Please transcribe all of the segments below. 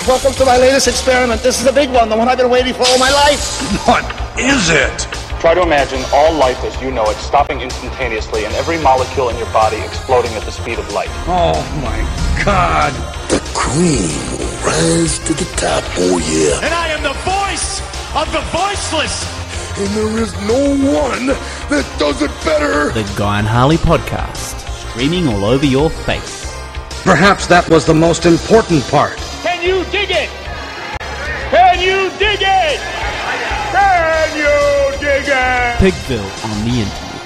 Welcome to my latest experiment. This is the big one, the one I've been waiting for all my life. What is it? Try to imagine all life as you know it stopping instantaneously and every molecule in your body exploding at the speed of light. Oh my God. The cream will rise to the top, oh yeah. And I am the voice of the voiceless. And there is no one that does it better. The Guy and Harley podcast, streaming all over your face. Perhaps that was the most important part. Can you dig it? Can you dig it? Can you dig it? Pigville on the interview.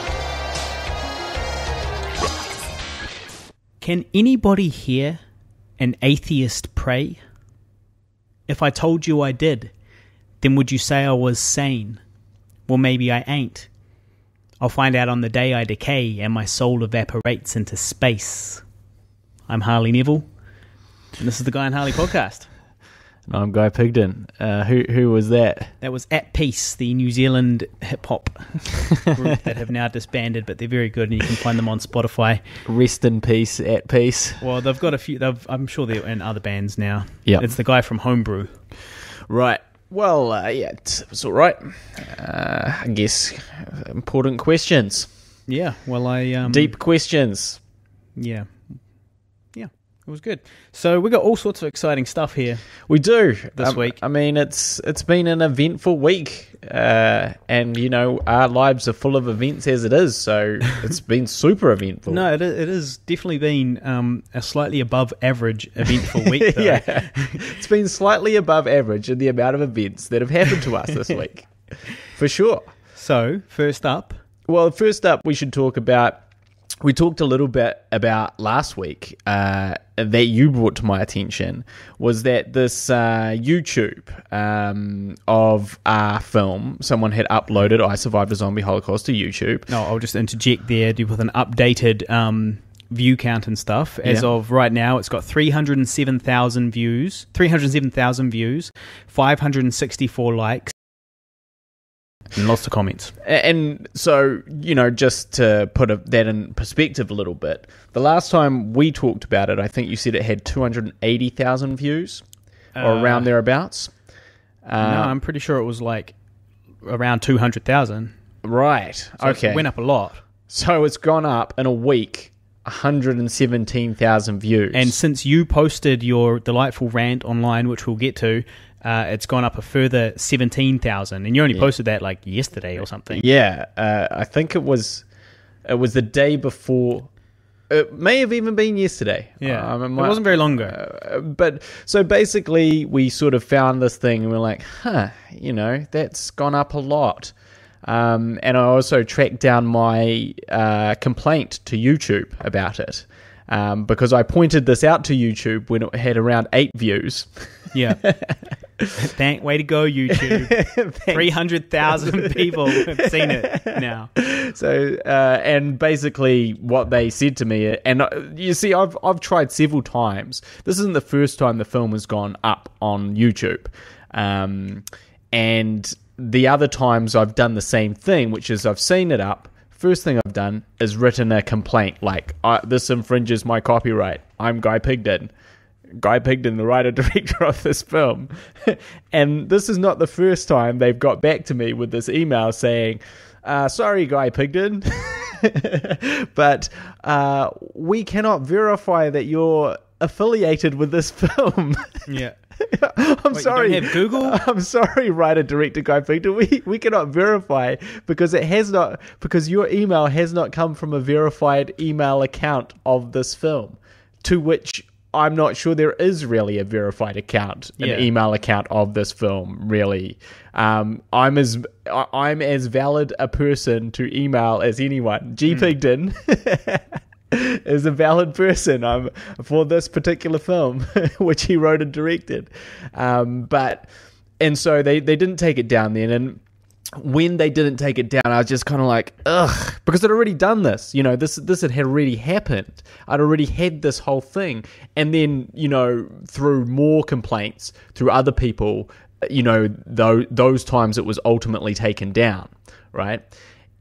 Can anybody hear an atheist pray? If I told you I did, then would you say I was sane? Well, maybe I ain't. I'll find out on the day I decay and my soul evaporates into space. I'm Harley Neville, and this is the Guy and Harley podcast. I'm Guy Pigden. Who was that? That was At Peace, the New Zealand hip-hop group that have now disbanded, but they're very good, and you can find them on Spotify. Rest in peace, At Peace. Well, they've got a few. I'm sure they're in other bands now. Yeah, it's the guy from Homebrew. Right. Well, yeah, it's all right. I guess important questions. Yeah. Well, deep questions. Yeah. It was good. So we got all sorts of exciting stuff here. We do this week. I mean, it's been an eventful week, and you know our lives are full of events as it is. So it's been super eventful. No, it is definitely been a slightly above average eventful week. Though. Yeah, it's been slightly above average in the amount of events that have happened to us this week, for sure. So first up, we should talk about. We talked a little bit about last week that you brought to my attention was that this YouTube of our film, someone had uploaded I Survived a Zombie Holocaust to YouTube. No, I'll just interject there with an updated view count and stuff. As of right now, it's got 307,000 views, 564 likes. And lots of comments. And so, you know, just to put that in perspective a little bit, the last time we talked about it, I think you said it had 280,000 views or around thereabouts. No, I'm pretty sure it was like around 200,000. Right. So okay. It went up a lot. So it's gone up in a week, 117,000 views. And since you posted your delightful rant online, which we'll get to, it's gone up a further 17,000, and you only posted that like yesterday or something. Yeah, I think it was the day before. It may have even been yesterday. Yeah, it wasn't very long ago. But so basically, we sort of found this thing, and we're like, you know, that's gone up a lot. And I also tracked down my complaint to YouTube about it. Because I pointed this out to YouTube when it had around 8 views. Yeah. Way to go, YouTube. 300,000 people have seen it now. So, and basically what they said to me, and you see, I've tried several times. This isn't the first time the film has gone up on YouTube. And the other times I've done the same thing, which is I've seen it up. First thing I've done is written a complaint like, this infringes my copyright. I'm Guy Pigden. Guy Pigden, the writer-director of this film. And this is not the first time they've got back to me with this email saying, sorry, Guy Pigden, but we cannot verify that you're affiliated with this film. Yeah. I'm sorry. You don't have Google? I'm sorry, writer-director Guy Pigden. We cannot verify because your email has not come from a verified email account of this film, to which I'm not sure there is really a verified account, an email account of this film. Really, I'm as valid a person to email as anyone. G Pigden is a valid person for this particular film, which he wrote and directed. And so they didn't take it down then, and when they didn't take it down, I was just kind of like, ugh, because I'd already done this. You know, this had already happened. I'd already had this whole thing. And then, you know, through more complaints, through other people, you know, those times it was ultimately taken down, right?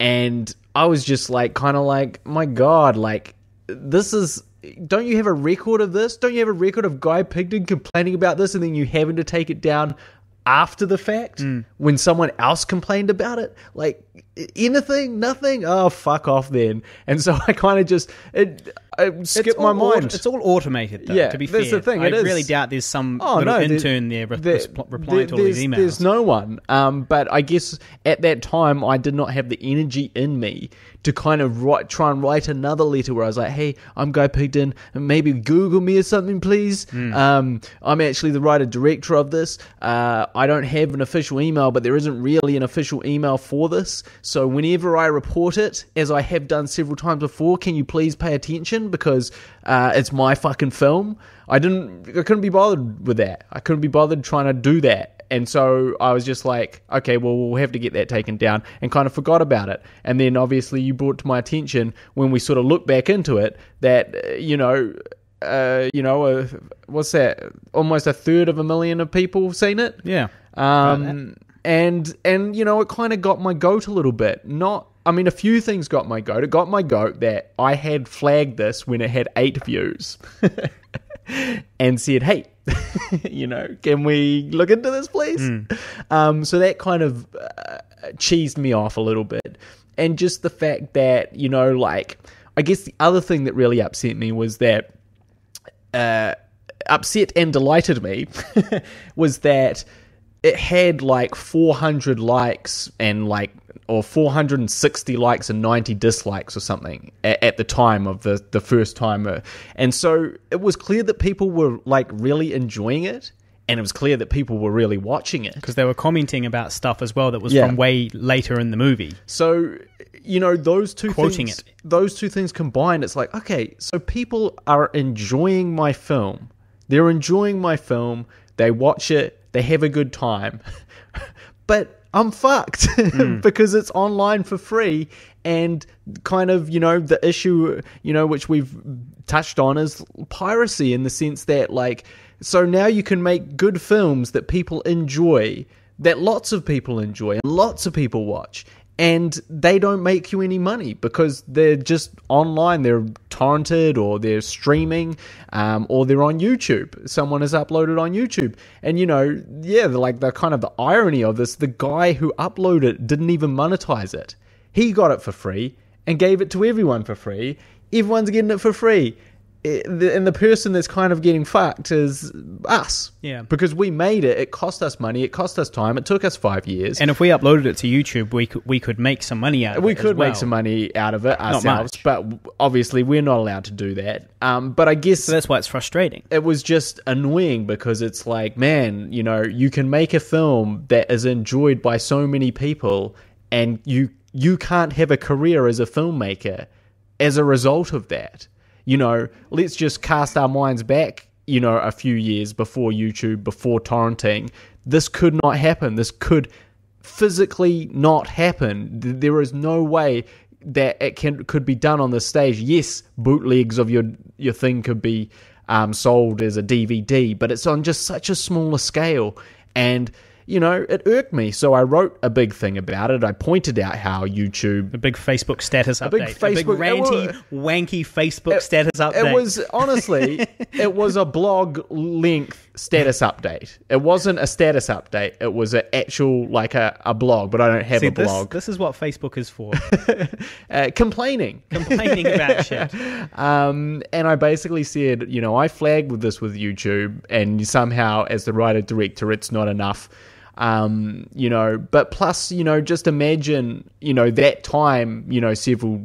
And I was just like, kind of like, my God, like, this is don't you have a record of this? Don't you have a record of Guy Pigden complaining about this and then you having to take it down after the fact when someone else complained about it? Like, anything? Nothing? Oh, fuck off then. And so I kind of just it skipped my mind. It's all automated, though, yeah, to be fair. That's the thing. I really doubt there's some intern there replying to all these emails. There's no one. But I guess at that time, I did not have the energy in me to kind of try and write another letter where I was like, hey, I'm Guy Pigden, maybe Google me or something, please. I'm actually the writer-director of this. I don't have an official email, but there isn't really an official email for this. So whenever I report it, as I have done several times before, can you please pay attention? Because it's my fucking film. I couldn't be bothered with that. I couldn't be bothered trying to do that. And so I was just like, okay, well, we'll have to get that taken down, and kind of forgot about it. And then obviously you brought to my attention when we sort of looked back into it that, what's that? Almost 1/3 of people have seen it. Yeah. And it kind of got my goat a little bit. A few things got my goat. It got my goat that I had flagged this when it had 8 views and said, hey, can we look into this, please? So that kind of cheesed me off a little bit. And just the fact that, I guess the other thing that really upset me was that, upset and delighted me, was that it had 400 likes and or 460 likes and 90 dislikes or something at the time of the first time. And so it was clear that people were really enjoying it, and it was clear that people were really watching it. Because they were commenting about stuff as well that was from way later in the movie. So, those two Quoting things, it. Those two things combined, it's like, okay, so people are enjoying my film. They're enjoying my film. They watch it. They have a good time. But I'm fucked because it's online for free, and kind of, the issue, which we've touched on is piracy, in the sense that so now you can make good films that people enjoy, that lots of people enjoy and lots of people watch, and they don't make you any money because they're just online. They're torrented, or they're streaming, or they're on YouTube. Someone has uploaded on YouTube. And, the kind of the irony of this, the guy who uploaded it didn't even monetize it. He got it for free and gave it to everyone for free. Everyone's getting it for free. And the person that's kind of getting fucked is us. Yeah. Because we made it. It cost us money. It cost us time. It took us 5 years. And if we uploaded it to YouTube, we could make some money out of it. We could make some money out of it ourselves. But obviously, we're not allowed to do that. But I guess... So that's why it's frustrating. It was just annoying because it's like, man, you can make a film that is enjoyed by so many people, and you can't have a career as a filmmaker as a result of that. Let's just cast our minds back, a few years before YouTube, before torrenting. This could not happen. This could physically not happen. There is no way that it could be done on this stage. Yes, bootlegs of your thing could be sold as a DVD, but it's on just such a smaller scale. And it irked me. So I wrote a big thing about it. I pointed out how YouTube... A big Facebook status update. A big ranty, wanky Facebook status update. It was, honestly, it was a blog-length status update. It wasn't a status update. It was an actual, a blog, but I don't have a blog. This is what Facebook is for. Complaining. Complaining about shit. And I basically said, I flagged with this with YouTube, and somehow, as the writer-director, it's not enough. But plus, just imagine, that time, several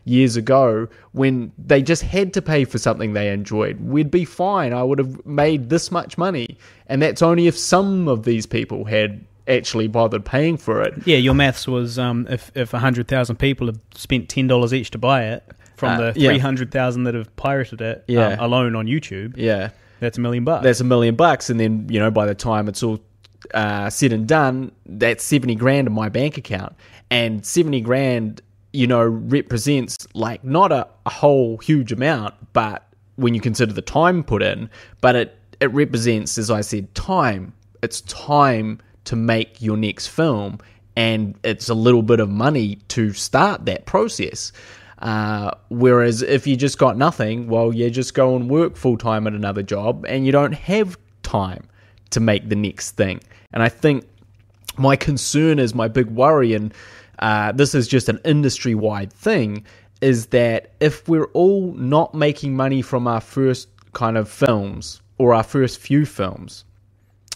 years ago, when they just had to pay for something they enjoyed. We'd be fine. I would have made this much money. And that's only if some of these people had actually bothered paying for it. Yeah, your maths was if 100,000 people have spent $10 each to buy it, from the 300,000 that have pirated it alone on YouTube, that's $1 million. That's $1 million. And then, by the time it's all said and done, that's 70 grand in my bank account, and 70 grand represents not a whole huge amount, but when you consider the time put in, but it represents, as I said, time. It's time to make your next film, and it's a little bit of money to start that process. Whereas if you just got nothing, well, you just go and work full-time at another job and you don't have time to make the next thing. And I think my concern is, my big worry, and this is just an industry-wide thing, is that if we're all not making money from our first kind of films or our first few films,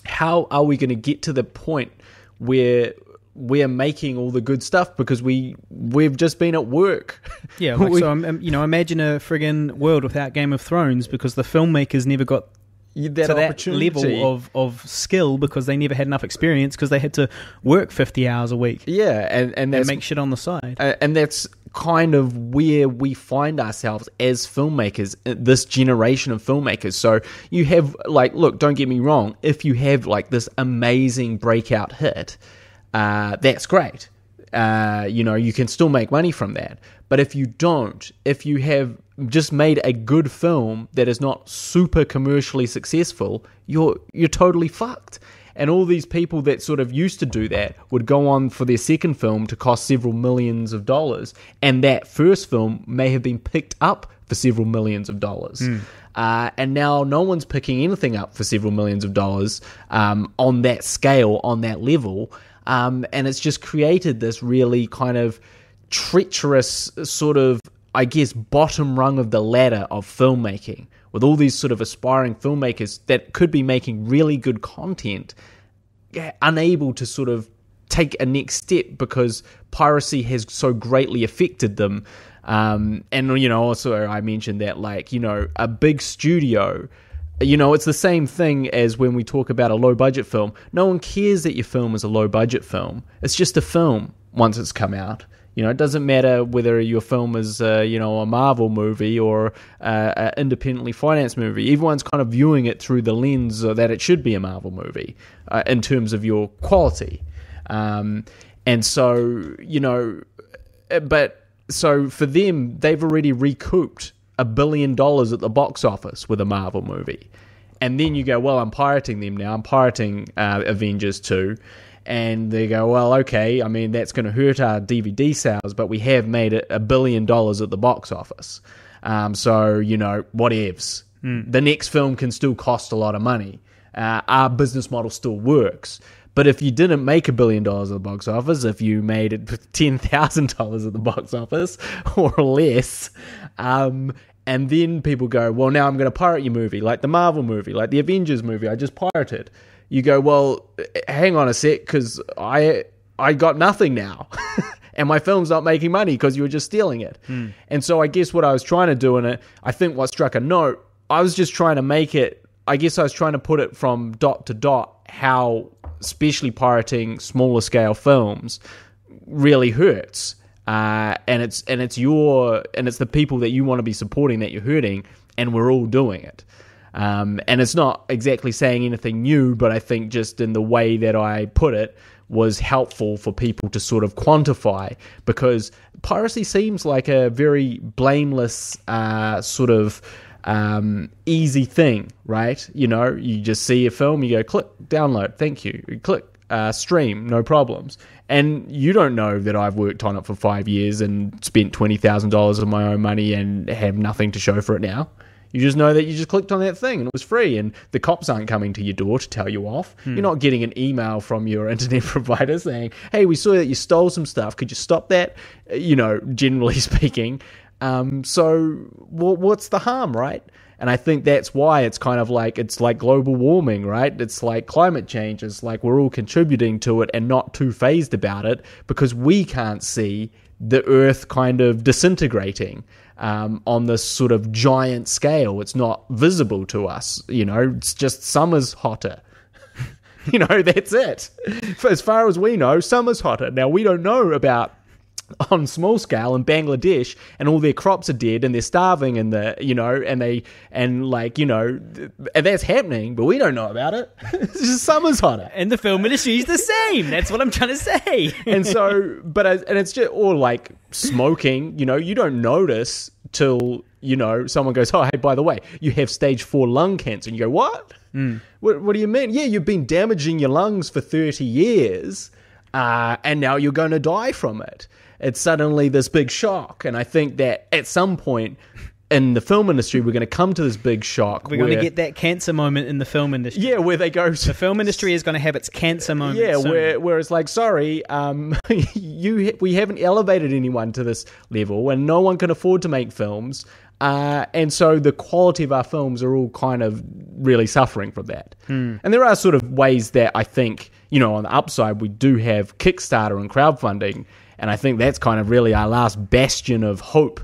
how are we going to get to the point where we're making all the good stuff because we've just been at work? Yeah, so imagine a friggin' world without Game of Thrones because the filmmakers never got that level of skill because they never had enough experience because they had to work 50 hours a week. Yeah, and make shit on the side. And that's kind of where we find ourselves as filmmakers, this generation of filmmakers. So you have, look, don't get me wrong, if you have this amazing breakout hit, that's great. You can still make money from that. But if you don't, if you have just made a good film that is not super commercially successful, you're totally fucked. And all these people that sort of used to do that would go on for their second film to cost several millions of dollars, and that first film may have been picked up for several millions of dollars. And now no one's picking anything up for several millions of dollars on that scale, on that level. And it's just created this really kind of treacherous sort of, I guess, bottom rung of the ladder of filmmaking, with all these sort of aspiring filmmakers that could be making really good content, unable to sort of take a next step because piracy has so greatly affected them. And, also I mentioned that, a big studio, it's the same thing as when we talk about a low-budget film. No one cares that your film is a low-budget film. It's just a film once it's come out. It doesn't matter whether your film is, a Marvel movie or an independently financed movie. Everyone's kind of viewing it through the lens that it should be a Marvel movie in terms of your quality. And so, so for them, they've already recouped $1 billion at the box office with a Marvel movie. And then you go, well, I'm pirating them now. I'm pirating Avengers 2. And they go, well, okay, I mean, that's going to hurt our DVD sales, but we have made it $1 billion at the box office. So, whatevs. The next film can still cost a lot of money. Our business model still works. But if you didn't make $1 billion at the box office, if you made it $10,000 at the box office or less, and then people go, well, now I'm going to pirate your movie, like the Marvel movie, like the Avengers movie I just pirated. You go, well, hang on a sec, because I got nothing now. And my film's not making money because you were just stealing it. And so I guess what I was trying to do, and I think what struck a note, I was just trying to make it, I guess I was trying to put it from dot to dot how especially pirating smaller scale films really hurts. And it's the people that you want to be supporting that you're hurting, and we're all doing it. And it's not exactly saying anything new, but I think just in the way that I put it was helpful for people to sort of quantify, because piracy seems like a very blameless sort of easy thing, right? You just see a film, you go, click, download, thank you. You click, stream, no problems. And you don't know that I've worked on it for 5 years and spent $20,000 of my own money and have nothing to show for it now. You just know that you just clicked on that thing and it was free, and the cops aren't coming to your door to tell you off. You're not getting an email from your internet provider saying, hey, we saw that you stole some stuff. Could you stop that? Generally speaking. So what's the harm, right? And I think that's why it's kind of like, it's like global warming, right? It's like climate change. It's like we're all contributing to it and not too fazed about it because we can't see the earth kind of disintegrating on this sort of giant scale. It's not visible to us. It's just summer's hotter. That's it. As far as we know, summer's hotter. Now, we don't know about on small scale in Bangladesh, and all their crops are dead and they're starving, and and that's happening, but we don't know about it. It's just summer's hotter. And the film industry is the same. That's what I'm trying to say. And so, and it's just, or like smoking, you don't notice till, someone goes, oh, hey, by the way, you have stage 4 lung cancer. And you go, what? What do you mean? Yeah, you've been damaging your lungs for 30 years, and now you're going to die from it. it's suddenly this big shock. And I think that at some point in the film industry, we're going to come to this big shock. We're going to get that cancer moment in the film industry. Yeah, where they go... The film industry is going to have its cancer moment Yeah, where it's like, sorry, we haven't elevated anyone to this level, and no one can afford to make films. And so the quality of our films are all kind of really suffering from that. And there are sort of ways that I think, on the upside, we do have Kickstarter and crowdfunding, and I think that's kind of really our last bastion of hope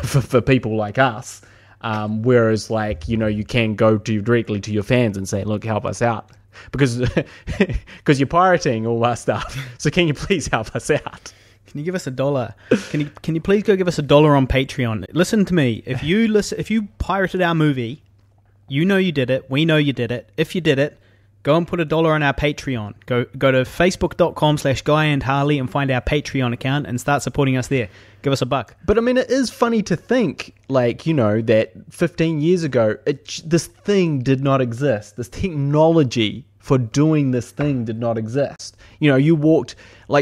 for people like us. Whereas, you can go directly to your fans and say, look, help us out. Because you're pirating all our stuff. So can you please help us out? Can you give us $1? Can you please go give us $1 on Patreon? Listen to me. If you pirated our movie, you know you did it. We know you did it. If you did it, go and put $1 on our Patreon. Go to facebook.com/GuyandHarley and find our Patreon account and start supporting us there. Give us $1. But I mean, it is funny to think, that 15 years ago, this thing did not exist. This technology for doing this thing did not exist. You walked,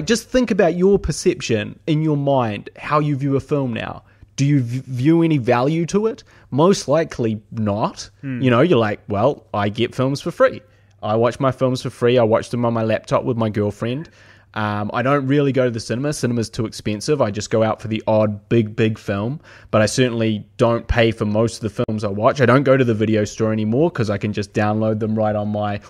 just think about your perception in your mind, how you view a film now. Do you view any value to it? Most likely not. You're like, well, I get films for free. I watch my films for free. I watch them on my laptop with my girlfriend. I don't really go to the cinema. Cinema's too expensive. I just go out for the odd big film. But I certainly don't pay for most of the films I watch. I don't go to the video store anymore because I can just download them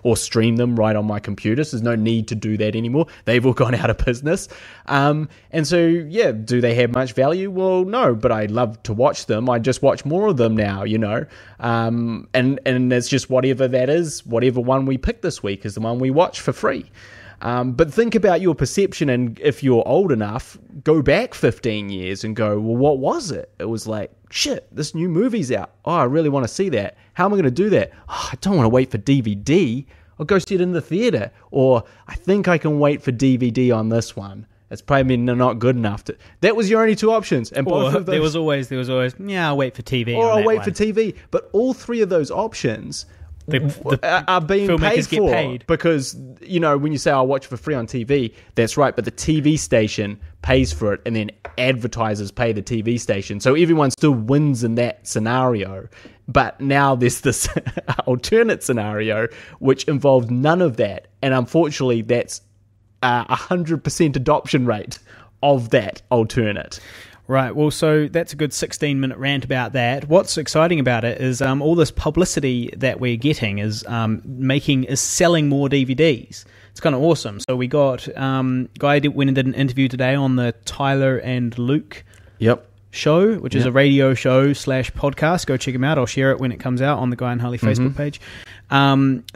or stream them right on my computer. So there's no need to do that anymore. They've all gone out of business. And so, yeah, do they have much value? Well, no, but I love to watch them. I just watch more of them now, and it's just whatever that is, whatever one we pick this week is the one we watch for free. But think about your perception, and if you're old enough, go back 15 years and go, well, what was it? It was like, shit, this new movie's out. Oh, I really want to see that. How am I going to do that? Oh, I don't want to wait for DVD. I'll go see it in the theater. Or I think I can wait for DVD on this one. It's probably not good enough. That was your only two options. And both of those, there was always, I'll wait for TV. Or I'll wait for TV. But all three of those options are being paid for. Paid. Because, when you say I'll watch for free on TV, that's right, but the TV station pays for it, and then advertisers pay the TV station. So everyone still wins in that scenario. But now there's this alternate scenario which involves none of that. And unfortunately, that's 100% adoption rate of that alternate. Right, well, so that's a good 16-minute rant about that. What's exciting about it is all this publicity that we're getting is selling more DVDs. It's kind of awesome. So we got Guy went and did an interview today on the Tyler and Luke show, which is a radio show / podcast. Go check him out. I'll share it when it comes out on the Guy and Harley Facebook page.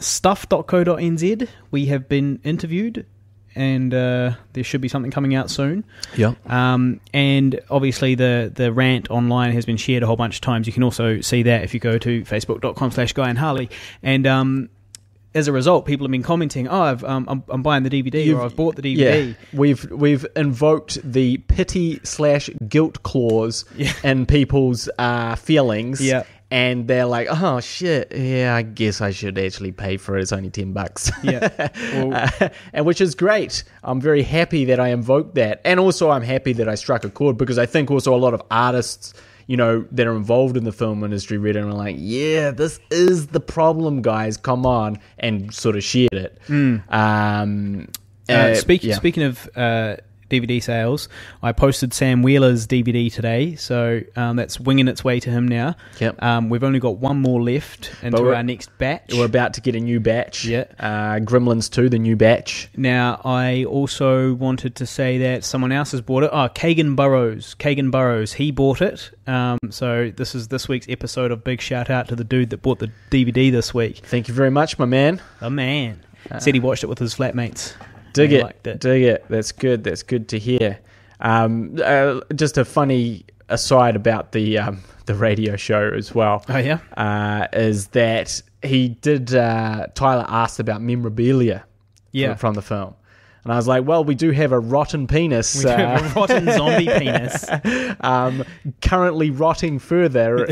Stuff.co.nz, we have been interviewed, and there should be something coming out soon. Yeah. And obviously the rant online has been shared a whole bunch of times. You can also see that if you go to facebook.com/GuyandHarley. And as a result, people have been commenting, I'm buying the DVD, or I've bought the DVD. Yeah. We've invoked the pity/guilt clause in people's feelings. Yeah. And they're like, oh, shit, yeah, I guess I should actually pay for it. It's only $10. Yeah. And which is great. I'm very happy that I invoked that. And also I'm happy that I struck a chord, because I think also a lot of artists, that are involved in the film industry read it and were like, yeah, this is the problem, guys, come on, and sort of shared it. Speaking of DVD sales, I posted Sam Wheeler's DVD today, so that's winging its way to him now. Yep. We've only got one more left into our next batch. We're about to get a new batch. Yeah. Gremlins 2, the new batch. Now, I also wanted to say that someone else has bought it. Oh, Kagan Burrows, he bought it. So this is this week's episode of Big Shout Out to the dude that bought the DVD this week. Thank you very much, my man. Oh, man. Said he watched it with his flatmates. Dig it. That's good to hear. Just a funny aside about the radio show as well. Oh yeah, is that he did? Tyler asked about memorabilia from the film, And I was like, well, we do have a rotten penis. We do have a rotten zombie penis. Currently rotting further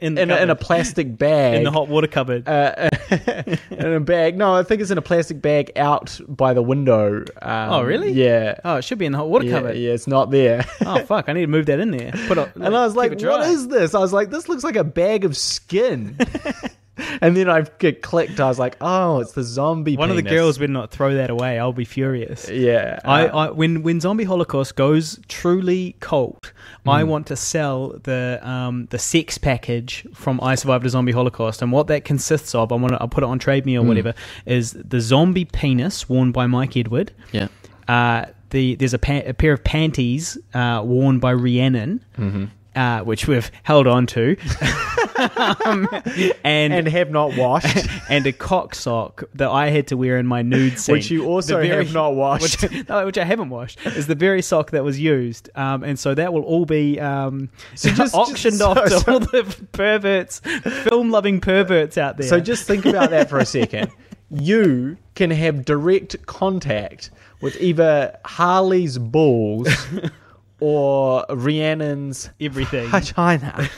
in a plastic bag. In the hot water cupboard. In a bag. No, I think it's in a plastic bag out by the window. Oh, really? Yeah. Oh, it should be in the hot water cupboard. Yeah, it's not there. Oh, fuck. I need to move that in there. And I was like, what is this? I was like, this looks like a bag of skin. And then I get clicked. I was like, oh, it's the zombie One penis. of the girls better not throw that away. I'll be furious. Yeah. When Zombie Holocaust goes truly cult, I want to sell the sex package from I Survived a Zombie Holocaust, and what that consists of, I'll put it on Trade Me or whatever, is the zombie penis worn by Mike Edward. Yeah. There's a pair of panties worn by Rhiannon. Which we've held on to. And have not washed. And a cock sock that I had to wear in my nude scene. Which you also have not washed. Which I haven't washed. Is the very sock that was used. And so that will all be auctioned off to all the perverts, film-loving perverts out there. So just think about that for a second. You can have direct contact with either Harley's balls or Rhiannon's everything vagina,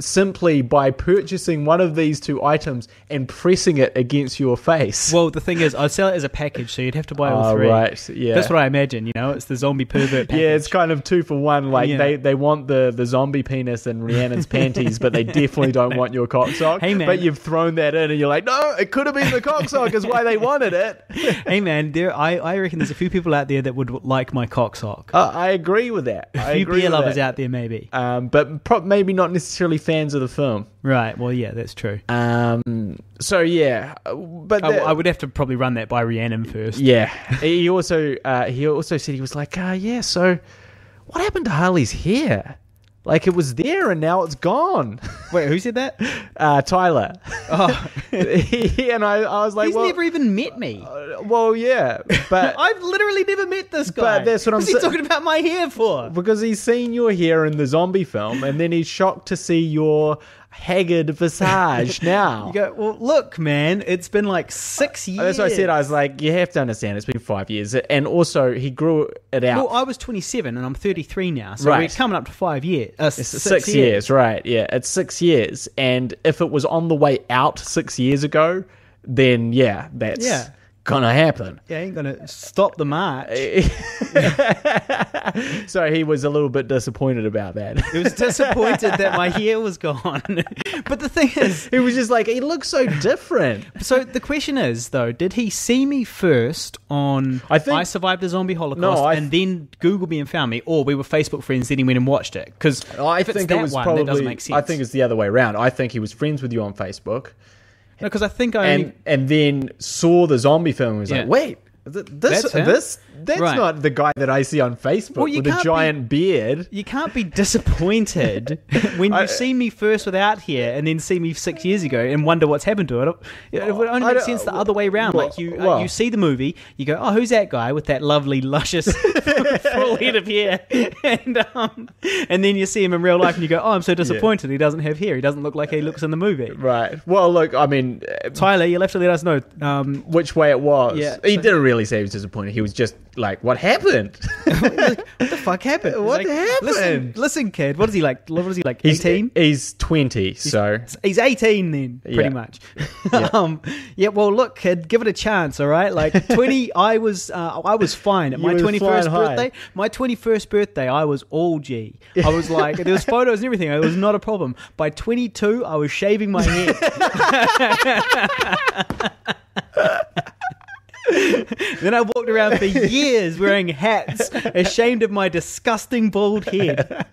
simply by purchasing one of these two items and pressing it against your face. Well, the thing is, I'd sell it as a package, so you'd have to buy all three. Right, yeah. That's what I imagine, it's the zombie pervert package. Yeah, it's kind of 2 for 1. Like, they want the zombie penis and Rhiannon's panties, but they definitely don't want your cocksock. Hey, man. But you've thrown that in and you're like, no, it could have been the cocksock is why they wanted it. Hey, man, I reckon there's a few people out there that would like my cocksock. I agree with that. A few beer lovers out there, maybe. But maybe not necessarily fans of the film. Right, well, yeah, that's true. So, yeah. But I would have to probably run that by Rhiannon first. Yeah. He also said, he was like, so what happened to Harley's hair? Like, it was there and now it's gone. Wait, who said that? Tyler. Oh. And I was like, he's never even met me. Well, yeah, but I've literally never met this guy. But that's what I'm saying. What's he talking about my hair for? Because he's seen your hair in the zombie film, and then he's shocked to see your haggard visage now. You go, well, look, man, it's been like 6 years. That's what I said. I was like, you have to understand, it's been 5 years. And also, he grew it out. Well, I was 27 and I'm 33 now. So right. We're coming up to 5 years. It's 6 years, right. Yeah, it's 6 years. And if it was on the way out 6 years ago, then yeah, that's gonna happen. Yeah, ain't gonna stop the march. So he was a little bit disappointed about that. He was disappointed that my hair was gone. But the thing is, he was just like, he looks so different. So the question is, though, did he see me first on I Survived a Zombie Holocaust and then Googled me and found me, or we were Facebook friends, then he went and watched it? Because I think it was probably, that doesn't make sense. I think it's the other way around. I think he was friends with you on Facebook. No, because I think and then saw the zombie film and was like, wait, that's right. Not the guy that I see on Facebook with a giant beard. You can't be disappointed when you see me first without hair and then see me 6 years ago and wonder what's happened to it. It would only make sense the other way around. You see the movie, you go, oh, who's that guy with that lovely, luscious full head of hair? And then you see him in real life and you go, oh, I'm so disappointed he doesn't have hair. He doesn't look like he looks in the movie. Right. Well, look, I mean... Tyler, you'll have to let us know. Which way it was. Yeah, he didn't really say he was disappointed. He was just like, what happened? What the fuck happened? What happened? Listen, kid. What is he like? 18? He's 20, so... He's 18 then, pretty much. Well, look, kid, give it a chance, all right? Like, 20, I was fine. At my 21st birthday, I was all G. I was like, there was photos and everything. It was not a problem. By 22, I was shaving my head. Then I walked around for years wearing hats, ashamed of my disgusting bald head.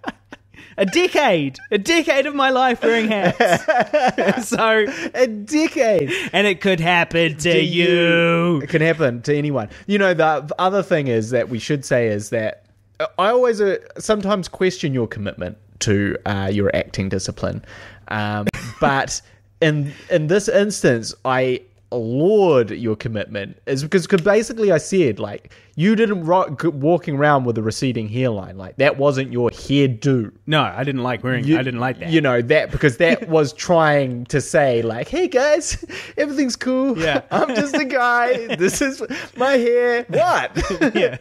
A decade of my life wearing hats. So a decade, and it could happen to you. It can happen to anyone. You know, the other thing is that we should say is that I always sometimes question your commitment to your acting discipline, but in this instance, I laud your commitment is because basically I said, like, you didn't walking around with a receding hairline. Like, that wasn't your hairdo. No, I didn't like I didn't like that. You know, that because that was trying to say, like, hey guys, everything's cool. Yeah. I'm just a guy. This is my hair. What? Yeah.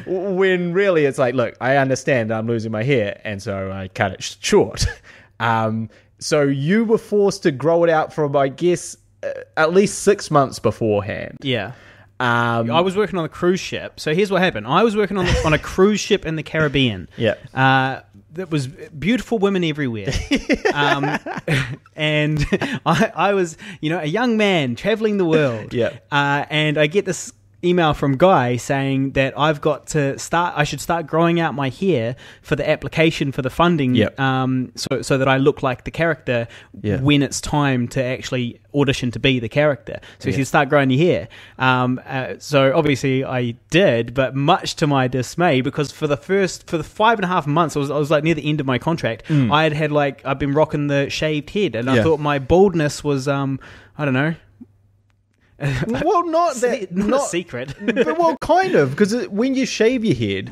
When really it's like, look, I understand I'm losing my hair, and so I cut it short. So you were forced to grow it out from, I guess, at least 6 months beforehand. Yeah. I was working on a cruise ship. So here's what happened. I was working on a cruise ship in the Caribbean. Yeah. There was beautiful women everywhere. And I was, a young man traveling the world. Yeah. And I get this email from Guy saying that I should start growing out my hair for the application for the funding, so that I look like the character when it's time to actually audition to be the character. So he said, start growing your hair. So obviously I did, but much to my dismay, because for the 5.5 months, I was like near the end of my contract, I've been rocking the shaved head, and I thought my baldness was, I don't know, well, not a secret. But, well, kind of, because when you shave your head,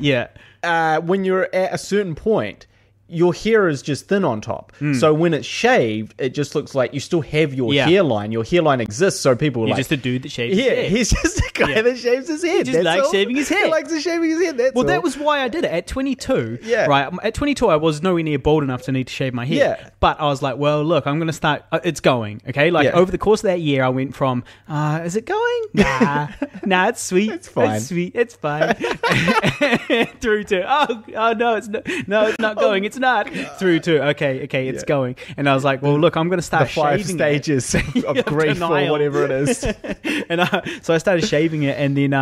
when you're at a certain point, your hair is just thin on top. So when it's shaved, it just looks like you still have your hairline. Your hairline exists, so people are You're like... just a dude that shaves his head. He's just a guy that shaves his head. He just likes shaving his head. He likes shaving his head, that's all. That was why I did it. At 22, right? At 22, I was nowhere near bald enough to need to shave my head. Yeah. But I was like, well, look, I'm going to start... it's going, okay? Over the course of that year, I went from, is it going? Nah, it's sweet. It's fine. It's sweet. It's fine. Through to, no, it's not going. It's not. Through to, okay, it's going. And I was like, well, look, I'm going to start The shaving 5 stages of grief denial. or whatever it is. And so I started shaving it, and then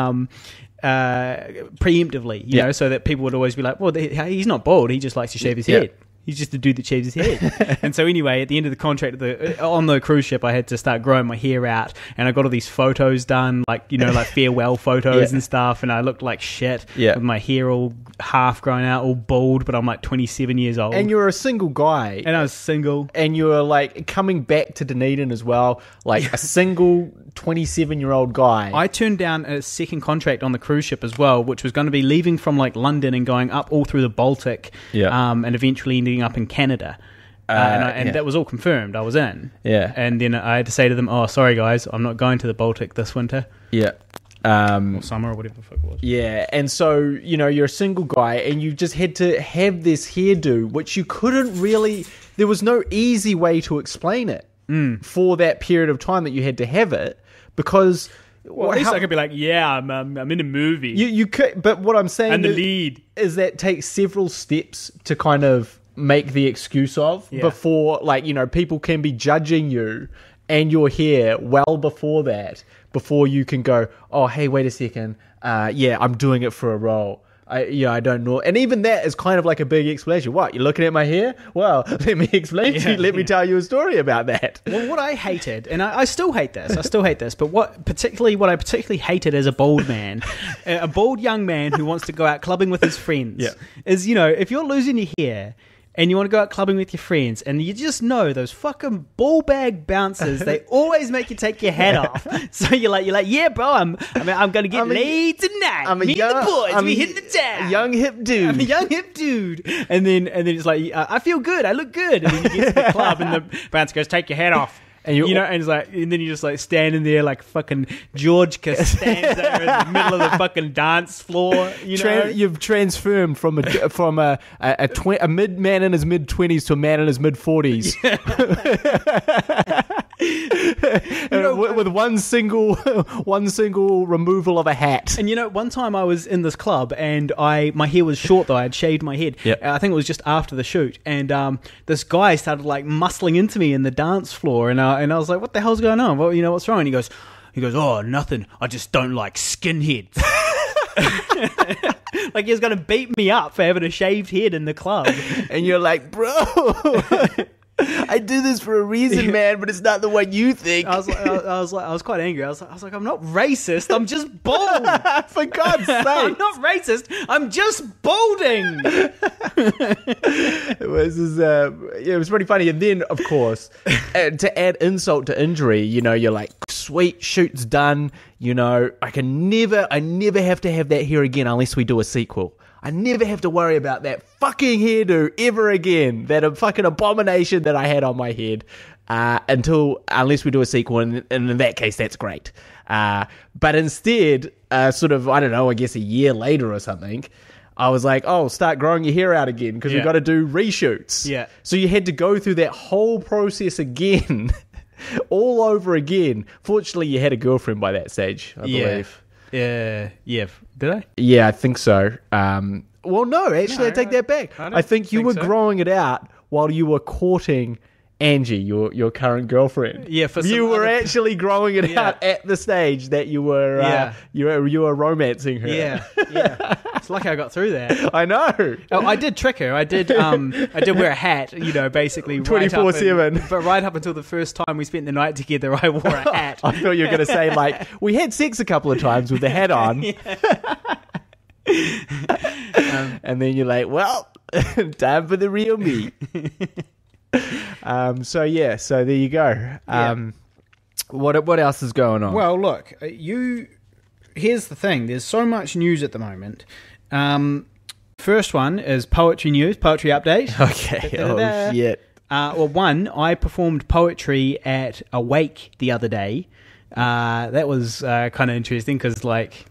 preemptively, you know, so that people would always be like, well, he's not bald, he just likes to shave his head. He's just a dude that shaves his head. And so anyway, at the end of the contract on the cruise ship, I had to start growing my hair out, and I got all these photos done, like farewell photos and stuff, and I looked like shit with my hair all half grown out, all bald, but I'm like 27 years old. And you're a single guy. And I was single. And you were like coming back to Dunedin as well, like a single 27-year-old guy. I turned down a second contract on the cruise ship as well, which was going to be leaving from like London and going up all through the Baltic, and eventually ending up in Canada. And that was all confirmed. I was in. Yeah. And then I had to say to them, oh, sorry guys, I'm not going to the Baltic this winter. Yeah. Or summer, or whatever the fuck it was. Yeah, and so, you're a single guy, and you just had to have this hairdo, which you couldn't really... There was no easy way to explain it for that period of time that you had to have it, because... Well, at least I could be like, I'm in a movie. You could, but what I'm saying... And the lead. Is that takes several steps to kind of make the excuse of before, people can be judging you and your hair well before that, before you can go, oh, hey, wait a second, I'm doing it for a role. I don't know. And even that is kind of like a big explanation. What, you're looking at my hair? Well, let me explain to you. Let me tell you a story about that. Well, what I hated, and I still hate this, but what I particularly hated as a bald man, a bald young man who wants to go out clubbing with his friends, is, if you're losing your hair and you want to go out clubbing with your friends, and you just know those fucking ball bag bouncers, they always make you take your hat off. So you're like, yeah, bro, I'm gonna get laid tonight. Me and the boys, we hit the town. A young hip dude. I'm a young hip dude. And then it's like, I feel good, I look good. And then you get to the club, and the bouncer goes, take your hat off. And and it's like, and then you're just like standing there like fucking George Costanza in the middle of the fucking dance floor. You've transformed from a mid man in his mid-20s to a man in his mid-40s. With one single removal of a hat. And one time I was in this club, and my hair was short though. I had shaved my head. Yep. I think it was just after the shoot, and this guy started like muscling into me in the dance floor, and I was like, what the hell's going on? Well, what's wrong? And he goes, oh, nothing. I just don't like skinheads. Like he was going to beat me up for having a shaved head in the club. And you're like, bro, I do this for a reason, man, but it's not the one you think. I was quite angry. I was like, I'm not racist. I'm just bald. For God's sake. I'm not racist. I'm just balding. It was pretty funny. And then, of course, to add insult to injury, you're like sweet, shoot's done. You know, I never have to have that hair again unless we do a sequel. I never have to worry about that fucking hairdo ever again. That fucking abomination that I had on my head. Unless we do a sequel, and in that case, that's great. But instead, sort of, I don't know, I guess a year later or something, I was like, oh, start growing your hair out again because we've got to do reshoots. Yeah. So you had to go through that whole process again, all over again. Fortunately, you had a girlfriend by that stage, I believe. Yeah. Did I? Yeah, I think so. Well, no, actually, I take that back. I think you were growing it out while you were courting Angie, your current girlfriend. Yeah, you were actually growing it out at the stage that you were you were romancing her. Yeah. It's lucky I got through that. I know. Oh, I did trick her. I did wear a hat, basically 24/7. But right up until the first time we spent the night together, I wore a hat. I thought you were going to say, like, we had sex a couple of times with the hat on. And then you're like, well, time for the real me. So there you go. What else is going on? Well, look, here's the thing. There's so much news at the moment. First one is poetry news, poetry update. Okay. Oh, shit. One, I performed poetry at a wake the other day. That was kind of interesting because, like,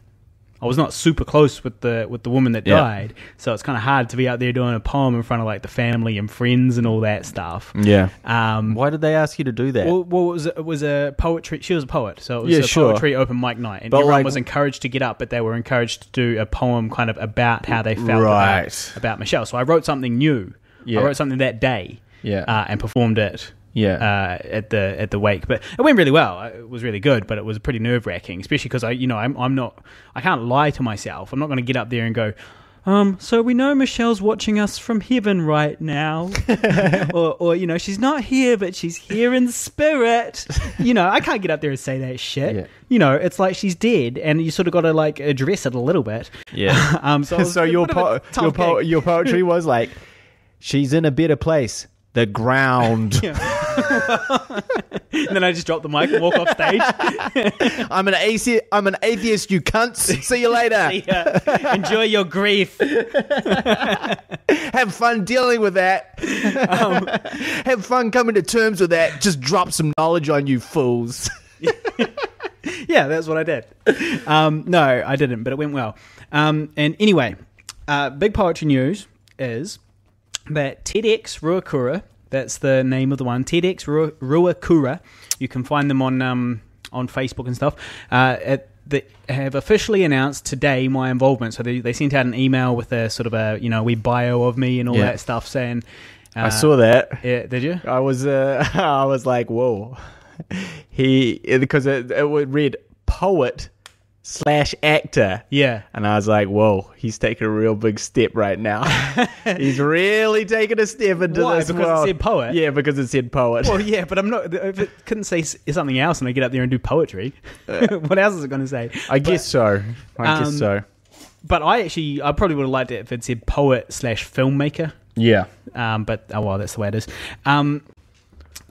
I was not super close with the woman that died, so it's kind of hard to be out there doing a poem in front of like the family and friends and all that stuff. Yeah. Why did they ask you to do that? Well, it was a poetry. She was a poet, so it was a poetry open mic night, and everyone was encouraged to get up, but they were encouraged to do a poem kind of about how they felt about Michelle. So I wrote something new. I wrote something that day. And performed it. At the wake, but it went really well. It was really good, but it was pretty nerve wracking, especially because I can't lie to myself. I'm not going to get up there and go, so we know Michelle's watching us from heaven right now, or she's not here, but she's here in spirit. I can't get up there and say that shit. Yeah. It's like she's dead, and you sort of got to like address it a little bit. Yeah. So your poetry was like, she's in a better place. The ground. And then I just drop the mic and walk off stage. I'm an atheist, you cunts. See you later. See ya. Enjoy your grief. Have fun dealing with that. Have fun coming to terms with that. Just drop some knowledge on you fools. Yeah, that's what I did. No, I didn't, but it went well. And anyway, big poetry news is that TEDx Ruakura, that's the name of the one, TEDx Ruakura, you can find them on Facebook and stuff, they have officially announced today my involvement. So they sent out an email with a sort of a wee bio of me and all that stuff saying... I saw that. Yeah, did you? I was like, whoa. Because it read poet /actor. Yeah. And I was like, whoa, he's taking a real big step right now. He's really taking a step into Why? this because world. it said poet? Yeah, because it said poet. Well, yeah, but I'm not... If it couldn't say something else and I get up there and do poetry, what else is it going to say? I guess so. But I probably would have liked it if it said poet /filmmaker. Yeah. But, that's the way it is.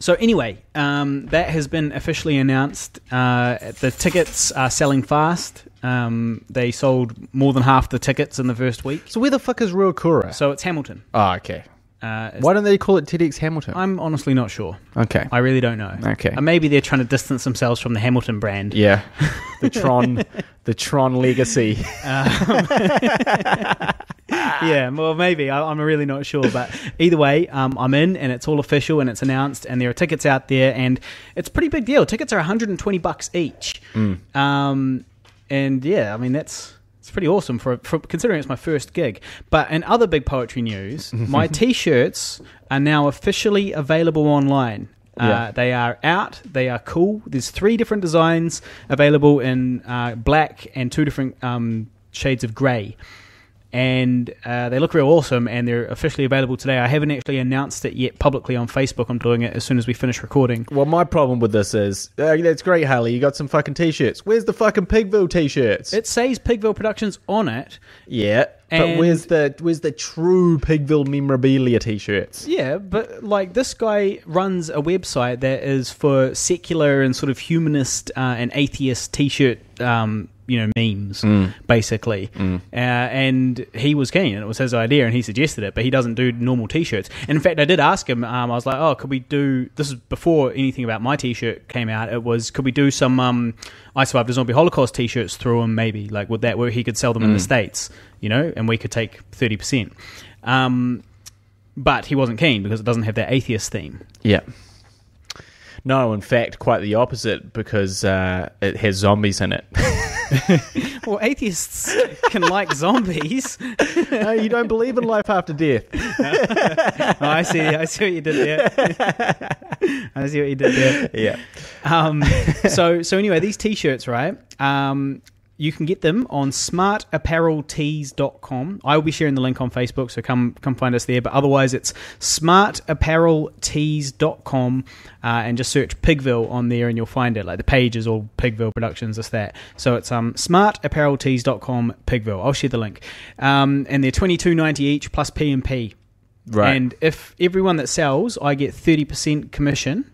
So anyway, that has been officially announced. The tickets are selling fast. They sold more than half the tickets in the first week. So where the fuck is Ruakura? So it's Hamilton. Oh, okay. Why don't they call it TEDx Hamilton? I'm honestly not sure. Okay. I really don't know. Okay. Maybe they're trying to distance themselves from the Hamilton brand. Yeah. The Tron legacy. Yeah, well, maybe. I'm really not sure. But either way, I'm in, and it's all official, and it's announced, and there are tickets out there, and it's a pretty big deal. Tickets are $120 each. And yeah, I mean, it's pretty awesome for considering it's my first gig. But in other big poetry news, my T-shirts are now officially available online. They are out. They are cool. There's 3 different designs available in black and 2 different shades of grey. And they look real awesome, and they're officially available today. I haven't actually announced it yet publicly on Facebook. I'm doing it as soon as we finish recording. Well, my problem with this is, that's great, Harley. You got some fucking T-shirts. Where's the fucking Pigville T-shirts? It says Pigville Productions on it. Yeah. But where's the true Pigville memorabilia T-shirts? Yeah, but like this guy runs a website that is for secular and sort of humanist and atheist T-shirt, memes, basically. And he was keen, and it was his idea, and he suggested it, but he doesn't do normal T-shirts. And in fact, I did ask him, I was like, oh, could we do, this is before anything about my T-shirt came out, it was, could we do some I Survived the Zombie Holocaust T-shirts through him, maybe, like would that work? He could sell them in the States, and we could take 30%. But he wasn't keen because it doesn't have that atheist theme. Yeah. No, in fact, quite the opposite, because it has zombies in it. Well, atheists can like zombies. No, you don't believe in life after death. Oh, I see what you did there. I see what you did there. Yeah. So anyway, these T-shirts, right? You can get them on smartappareltees.com. I will be sharing the link on Facebook, so come find us there. But otherwise, it's smartappareltees.com, and just search Pigville on there, and you'll find it. Like the page is all Pigville Productions, this, that. So it's smartappareltees.com, Pigville. I'll share the link. And they're $22.90 each plus P&P. Right. And if everyone that sells, I get 30% commission.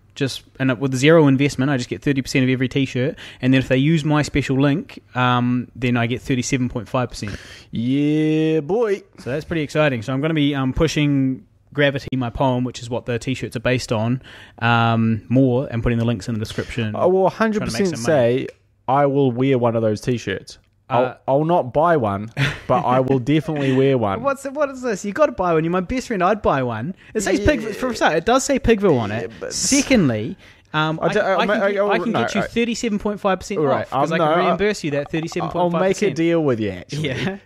And with zero investment, I just get 30% of every T-shirt, and then if they use my special link, then I get 37.5%. Yeah, boy. So that's pretty exciting. So I'm going to be pushing Gravity, my poem, which is what the T-shirts are based on, more, and putting the links in the description. I will 100% say I will wear one of those T-shirts. I'll not buy one, but I will definitely wear one. What is this? You got to buy one. You're my best friend. I'd buy one. It says Pigville. For a start, it does say Pigville on it. Secondly, I can get you 37.5% off because I can reimburse you that 37.5%. I'll make a deal with you, actually. Yeah.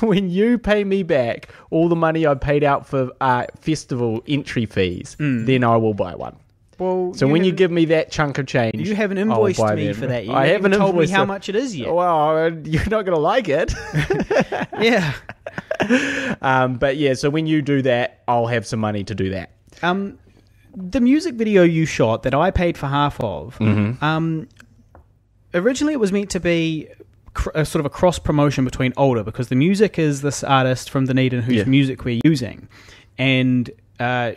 When you pay me back all the money I paid out for festival entry fees, then I will buy one. Well, so when you give me that chunk of change, you haven't invoiced me for that. I haven't told me invoiced how much it is yet. Well, you're not going to like it. Yeah. But yeah, so when you do that, I'll have some money to do that. The music video you shot that I paid for half of, originally it was meant to be a sort of a cross promotion between Older, because the music is this artist from Dunedin whose music we're using, and so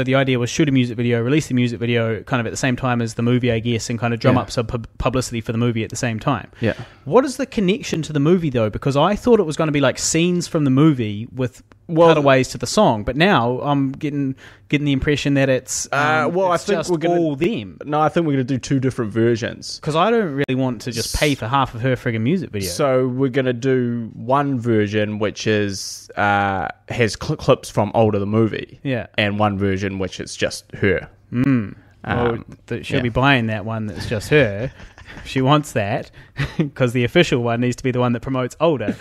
the idea was shoot a music video, release the music video kind of at the same time as the movie, I guess, and kind of drum up some publicity for the movie at the same time. Yeah. What is the connection to the movie though? Because I thought it was going to be like scenes from the movie with cutaways to the song, but now I'm getting the impression that it's I think just we're gonna, all them. No, I think we're going to do two different versions. Because I don't really want to just pay for half of her friggin' music video. So we're going to do one version which is has clips from Older the movie, and one version which is just her. She'll be buying that one that's just her. She wants that because the official one needs to be the one that promotes Older.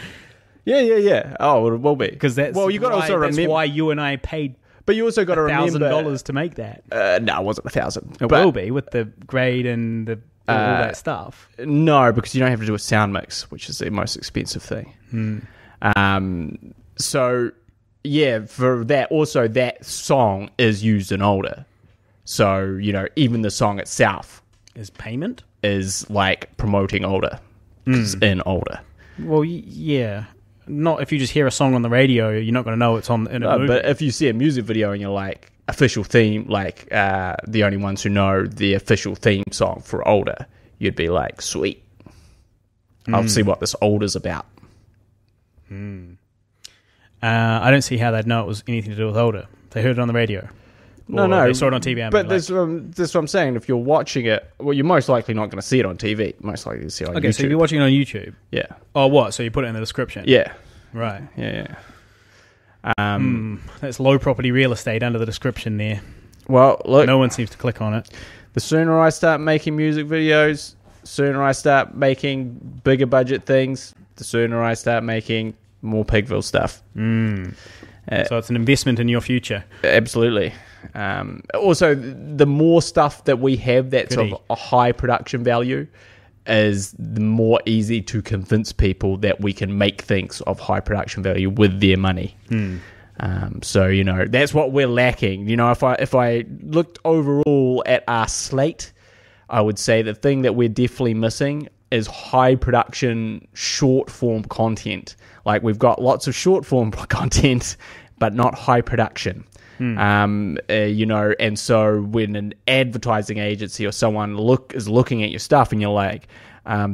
Yeah. Oh, it will be, because that's you got to also remember that's why you and I paid. But you also got to remember $1,000 to make that. No, it wasn't $1,000. It will be with the grade and the all that stuff. No, because you don't have to do a sound mix, which is the most expensive thing. So yeah, for that also that song is used in Older. So even the song itself is payment is like promoting Older in Older. Well, yeah. Not if you just hear a song on the radio, you're not going to know it's in a movie. But if you see a music video and you're like, official theme, like the only ones who know the official theme song for Older, you'd be like, sweet. I'll see what this Older's about. I don't see how they'd know it was anything to do with Older. They heard it on the radio. No, they saw it on TV. But that's what I'm saying. If you're watching it, well, you're most likely not going to see it on TV. Most likely to see it on YouTube. Okay, so you're watching it on YouTube? Yeah. Oh, what? So you put it in the description? Yeah. Right. Yeah. That's low property real estate under the description there. Well, look. No one seems to click on it. The sooner I start making music videos, the sooner I start making bigger budget things, the sooner I start making more Pigville stuff. So it's an investment in your future. Absolutely. Also, the more stuff that we have that's of a high production value is the more easy to convince people that we can make things of high production value with their money. So, that's what we're lacking. If I looked overall at our slate, I would say the thing that we're definitely missing is high production short form content. Like, we've got lots of short form content, but not high production. And so when an advertising agency or someone is looking at your stuff and you're like,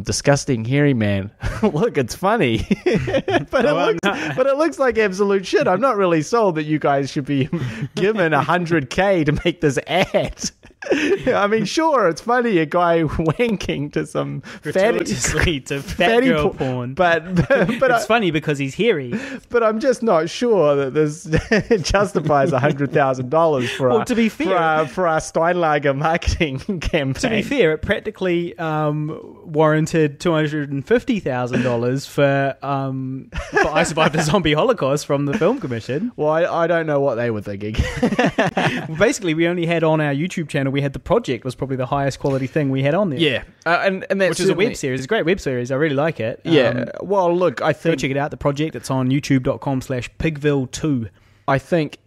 disgusting, hairy man. Look, it's funny, but it looks like absolute shit. I'm not really sold that you guys should be given $100K to make this ad. I mean, sure, it's funny, a guy wanking to some gratuitously to fat girl porn, but it's funny because he's hairy. But I'm just not sure that this justifies $100,000 for to be fair, for our Steinlager marketing campaign. To be fair, it practically warranted $250,000 for I Survived the Zombie Holocaust from the Film Commission. Well, I don't know what they were thinking. Basically, we only had on our YouTube channel. We had The Project was probably the highest quality thing we had on there. Yeah, and that's which is a web series. It's a great web series. I really like it. Yeah. Well, look, I think go check it out. The Project. It's on YouTube.com/Pigville2. I think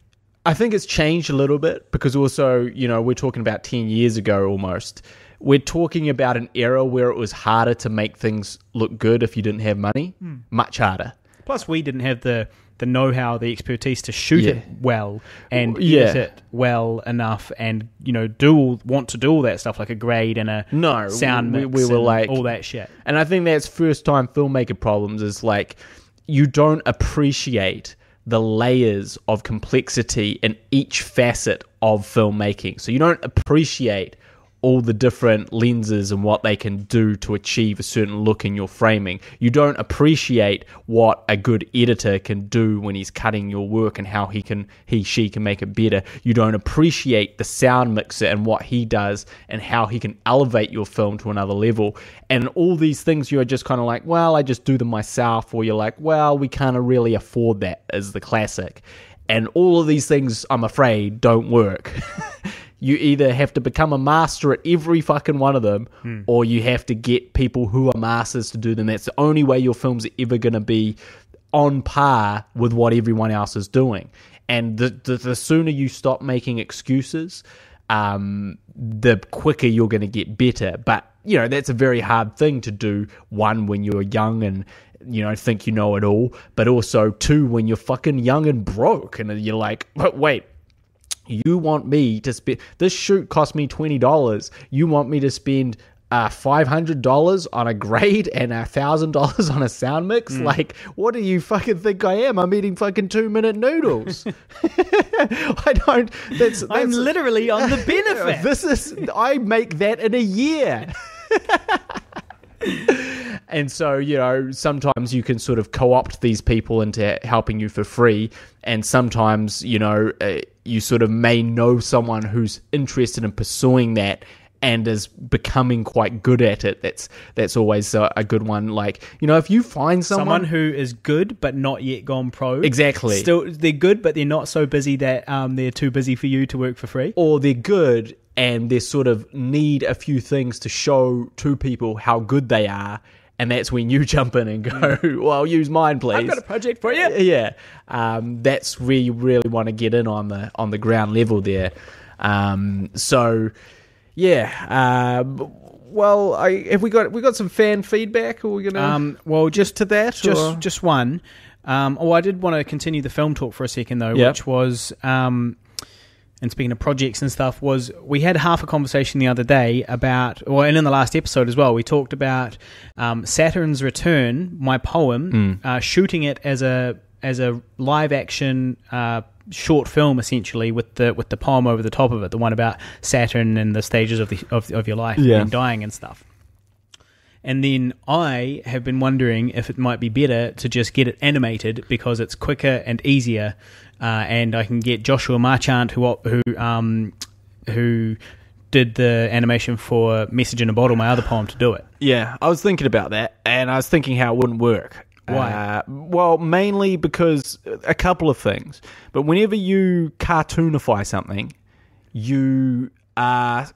it's changed a little bit because also, we're talking about 10 years ago almost. We're talking about an era where it was harder to make things look good if you didn't have money. Much harder. Plus, we didn't have the know-how, the expertise to shoot it well and edit it well enough, and want to do all that stuff like a grade and a sound mix. We were like all that shit. And I think that's first-time filmmaker problems. Is like you don't appreciate the layers of complexity in each facet of filmmaking. So you don't appreciate all the different lenses and what they can do to achieve a certain look in your framing. You don't appreciate what a good editor can do when he's cutting your work and how she can make it better. You don't appreciate the sound mixer and what he does and how he can elevate your film to another level. And all these things you're just kind of like, well, I just do them myself, or you're like, well, we can't really afford that as the classic. And all of these things, I'm afraid, don't work. You either have to become a master at every fucking one of them, or you have to get people who are masters to do them. That's the only way your film's ever going to be on par with what everyone else is doing. And the sooner you stop making excuses, the quicker you're going to get better. But, that's a very hard thing to do, one, when you're young and think you know it all, but also two, when you're fucking young and broke and you're like, wait, you want me to spend, this shoot cost me $20. You want me to spend $500 on a grade and $1,000 on a sound mix? Like, what do you fucking think I am? I'm eating fucking 2-minute noodles. I'm literally on the benefit. I make that in a year. And so, sometimes you can sort of co-opt these people into helping you for free. And sometimes, you sort of may know someone who's interested in pursuing that and is becoming quite good at it. That's always a good one. Like, if you find someone who is good but not yet gone pro. Exactly. Still, they're good, but they're not so busy that they're too busy for you to work for free. Or they're good and they sort of need a few things to show to people how good they are. And that's when you jump in and go, well, use mine, please. I've got a project for you. Yeah. That's where you really want to get in on the ground level there. Well, have we got some fan feedback? Or are we gonna just to that? Just one. I did want to continue the film talk for a second though, which was and speaking of projects and stuff, was we had half a conversation the other day about, and in the last episode as well, we talked about Saturn's Return, my poem, shooting it as a live action short film, essentially, with the poem over the top of it, the one about Saturn and the stages of your life and dying and stuff. And then I have been wondering if it might be better to just get it animated because it's quicker and easier, and I can get Joshua Marchant, who did the animation for Message in a Bottle, my other poem, to do it. Yeah, I was thinking about that, and I was thinking how it wouldn't work. Why? Well, mainly because a couple of things. But whenever you cartoonify something, you are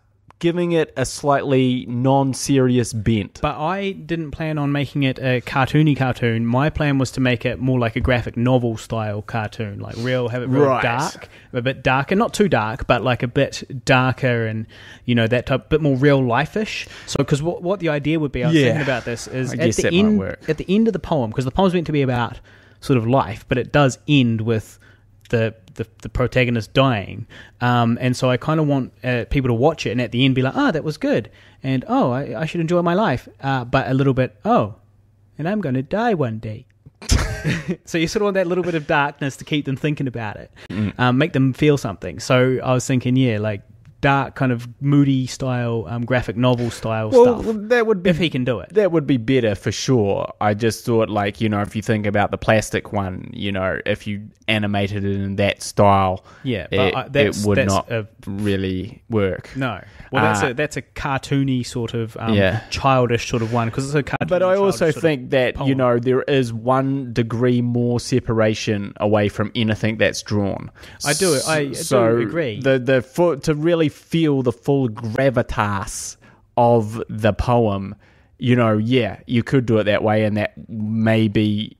giving it a slightly non-serious bent. But I didn't plan on making it a cartoony cartoon. My plan was to make it more like a graphic novel style cartoon, like have it real dark, a bit darker, not too dark, but like a bit darker, and that type, bit more real life-ish. So, because what the idea would be, I was thinking about this is at the end of the poem, because the poem's meant to be about sort of life, but it does end with the protagonist dying, and so I kind of want people to watch it and at the end be like, that was good, and I should enjoy my life, but a little bit, and I'm going to die one day. So you sort of want that little bit of darkness to keep them thinking about it, make them feel something. So I was thinking, like dark, kind of moody style, graphic novel style stuff. That would be, if he can do it. That would be better for sure. I just thought, like, if you think about the plastic one, if you animated it in that style, it would not really work. No. Well, that's a cartoony sort of childish sort of one, because it's a cartoon. But I also think that there is 1 degree more separation away from anything that's drawn. I do agree. To really feel the full gravitas of the poem, you could do it that way, and that may be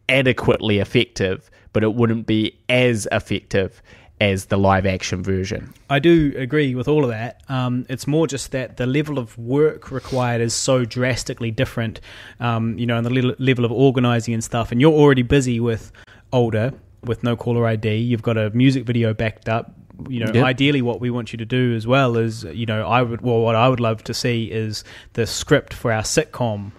adequately effective, but it wouldn't be as effective as the live action version. I do agree with all of that. It's more just that the level of work required is so drastically different, and the level of organising and stuff, and you're already busy with Older, with No Caller ID. You've got a music video backed up. Ideally what we want you to do as well is, what I would love to see is the script for our sitcom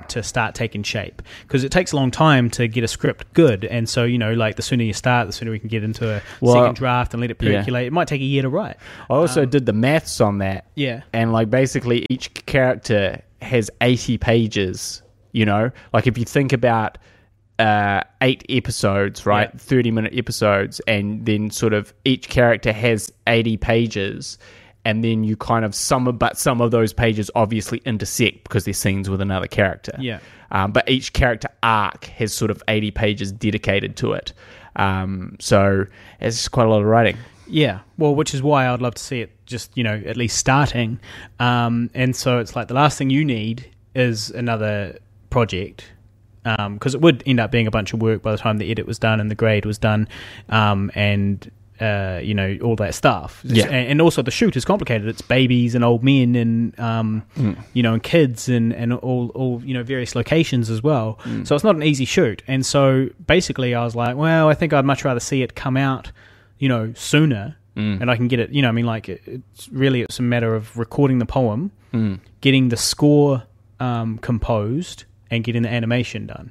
to start taking shape, because it takes a long time to get a script good, and so like the sooner you start, the sooner we can get into a second draft and let it percolate. It might take a year to write. I also did the maths on that, and like basically each character has 80 pages. Like if you think about 8 episodes, right? 30-minute episodes, and then sort of each character has 80 pages, and then you kind of some of those pages obviously intersect because they're scenes with another character. But each character arc has sort of 80 pages dedicated to it. So it's quite a lot of writing. Yeah, well, which is why I'd love to see it just, at least starting. And so it's like the last thing you need is another project, because it would end up being a bunch of work by the time the edit was done and the grade was done, and all that stuff. And also the shoot is complicated. It's babies and old men and and kids and all various locations as well. So it's not an easy shoot. And so basically I was like, well, I think I'd much rather see it come out sooner, and I can get it. It's a matter of recording the poem, getting the score composed, and getting the animation done.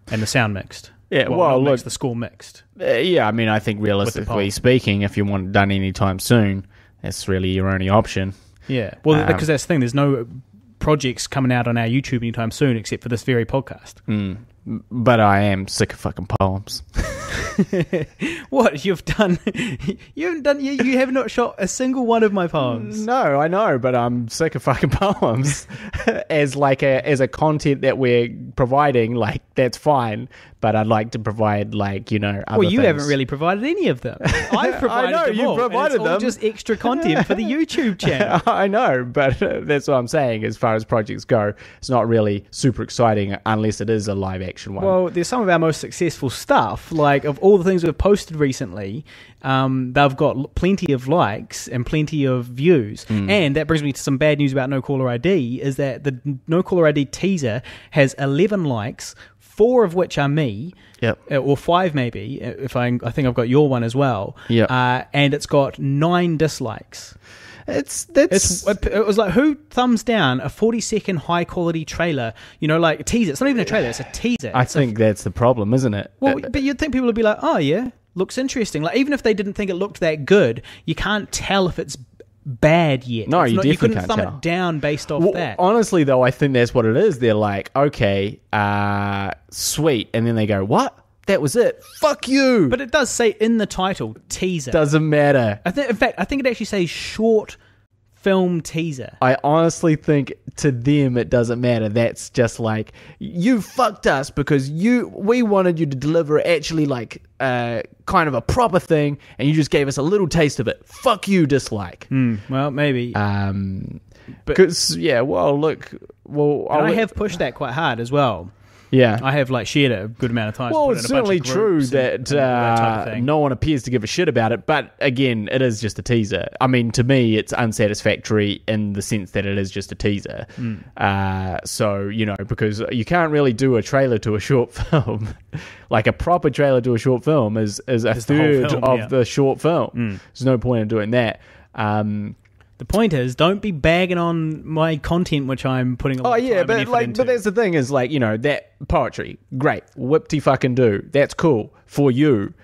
And the sound mixed. Look, the score mixed. I think realistically speaking, if you want it done anytime soon, that's really your only option. Yeah. Well, because that's the thing. There's no projects coming out on our YouTube anytime soon except for this very podcast. But I am sick of fucking poems. What you've done? You haven't done. You have not shot a single one of my poems. No, I know, but I'm sick of fucking poems as a content that we're providing. Like, that's fine, but I'd like to provide other well, you things. haven't really provided any of them. I've provided I know, them you all, provided and it's all them. just extra content for the YouTube channel. I know, but that's what I'm saying. As far as projects go, it's not really super exciting unless it is a live action one. Well, there's some of our most successful stuff, like of all the things we've posted recently, they've got plenty of likes and plenty of views. And that brings me to some bad news about No Caller ID, is that the No Caller ID teaser has 11 likes, 4 of which are me, or 5 maybe, if I think I've got your one as well, and it's got 9 dislikes. It was like, who thumbs down a 40-second high-quality trailer? Like a teaser. It's not even a trailer; it's a teaser. I think that's the problem, isn't it? Well, but you'd think people would be like, "Oh yeah, looks interesting." Like, even if they didn't think it looked that good, you can't tell if it's bad yet. No, you definitely couldn't can't thumb tell. it down based off that. Honestly, though, I think that's what it is. They're like, okay, sweet, and then they go, "What? That was it? Fuck you!" But it does say in the title, teaser. Doesn't matter. In fact, I think it actually says short film teaser. I honestly think to them it doesn't matter. That's just like, you fucked us because we wanted you to deliver actually like kind of a proper thing, and you just gave us a little taste of it. Fuck you, dislike. Well, maybe. Because I have pushed that quite hard as well. Yeah, I have shared it a good amount of times. Well, it's certainly true that type of thing. no one appears to give a shit about it. But again, it is just a teaser. I mean, to me, it's unsatisfactory in the sense that it is just a teaser. So, because you can't really do a trailer to a short film. Like a proper trailer to a short film is a third of the short film. There's no point in doing that. The point is, don't be bagging on my content, which I'm putting a lot of time and effort into. But that's the thing is, that poetry, great, whipty fucking do. That's cool for you,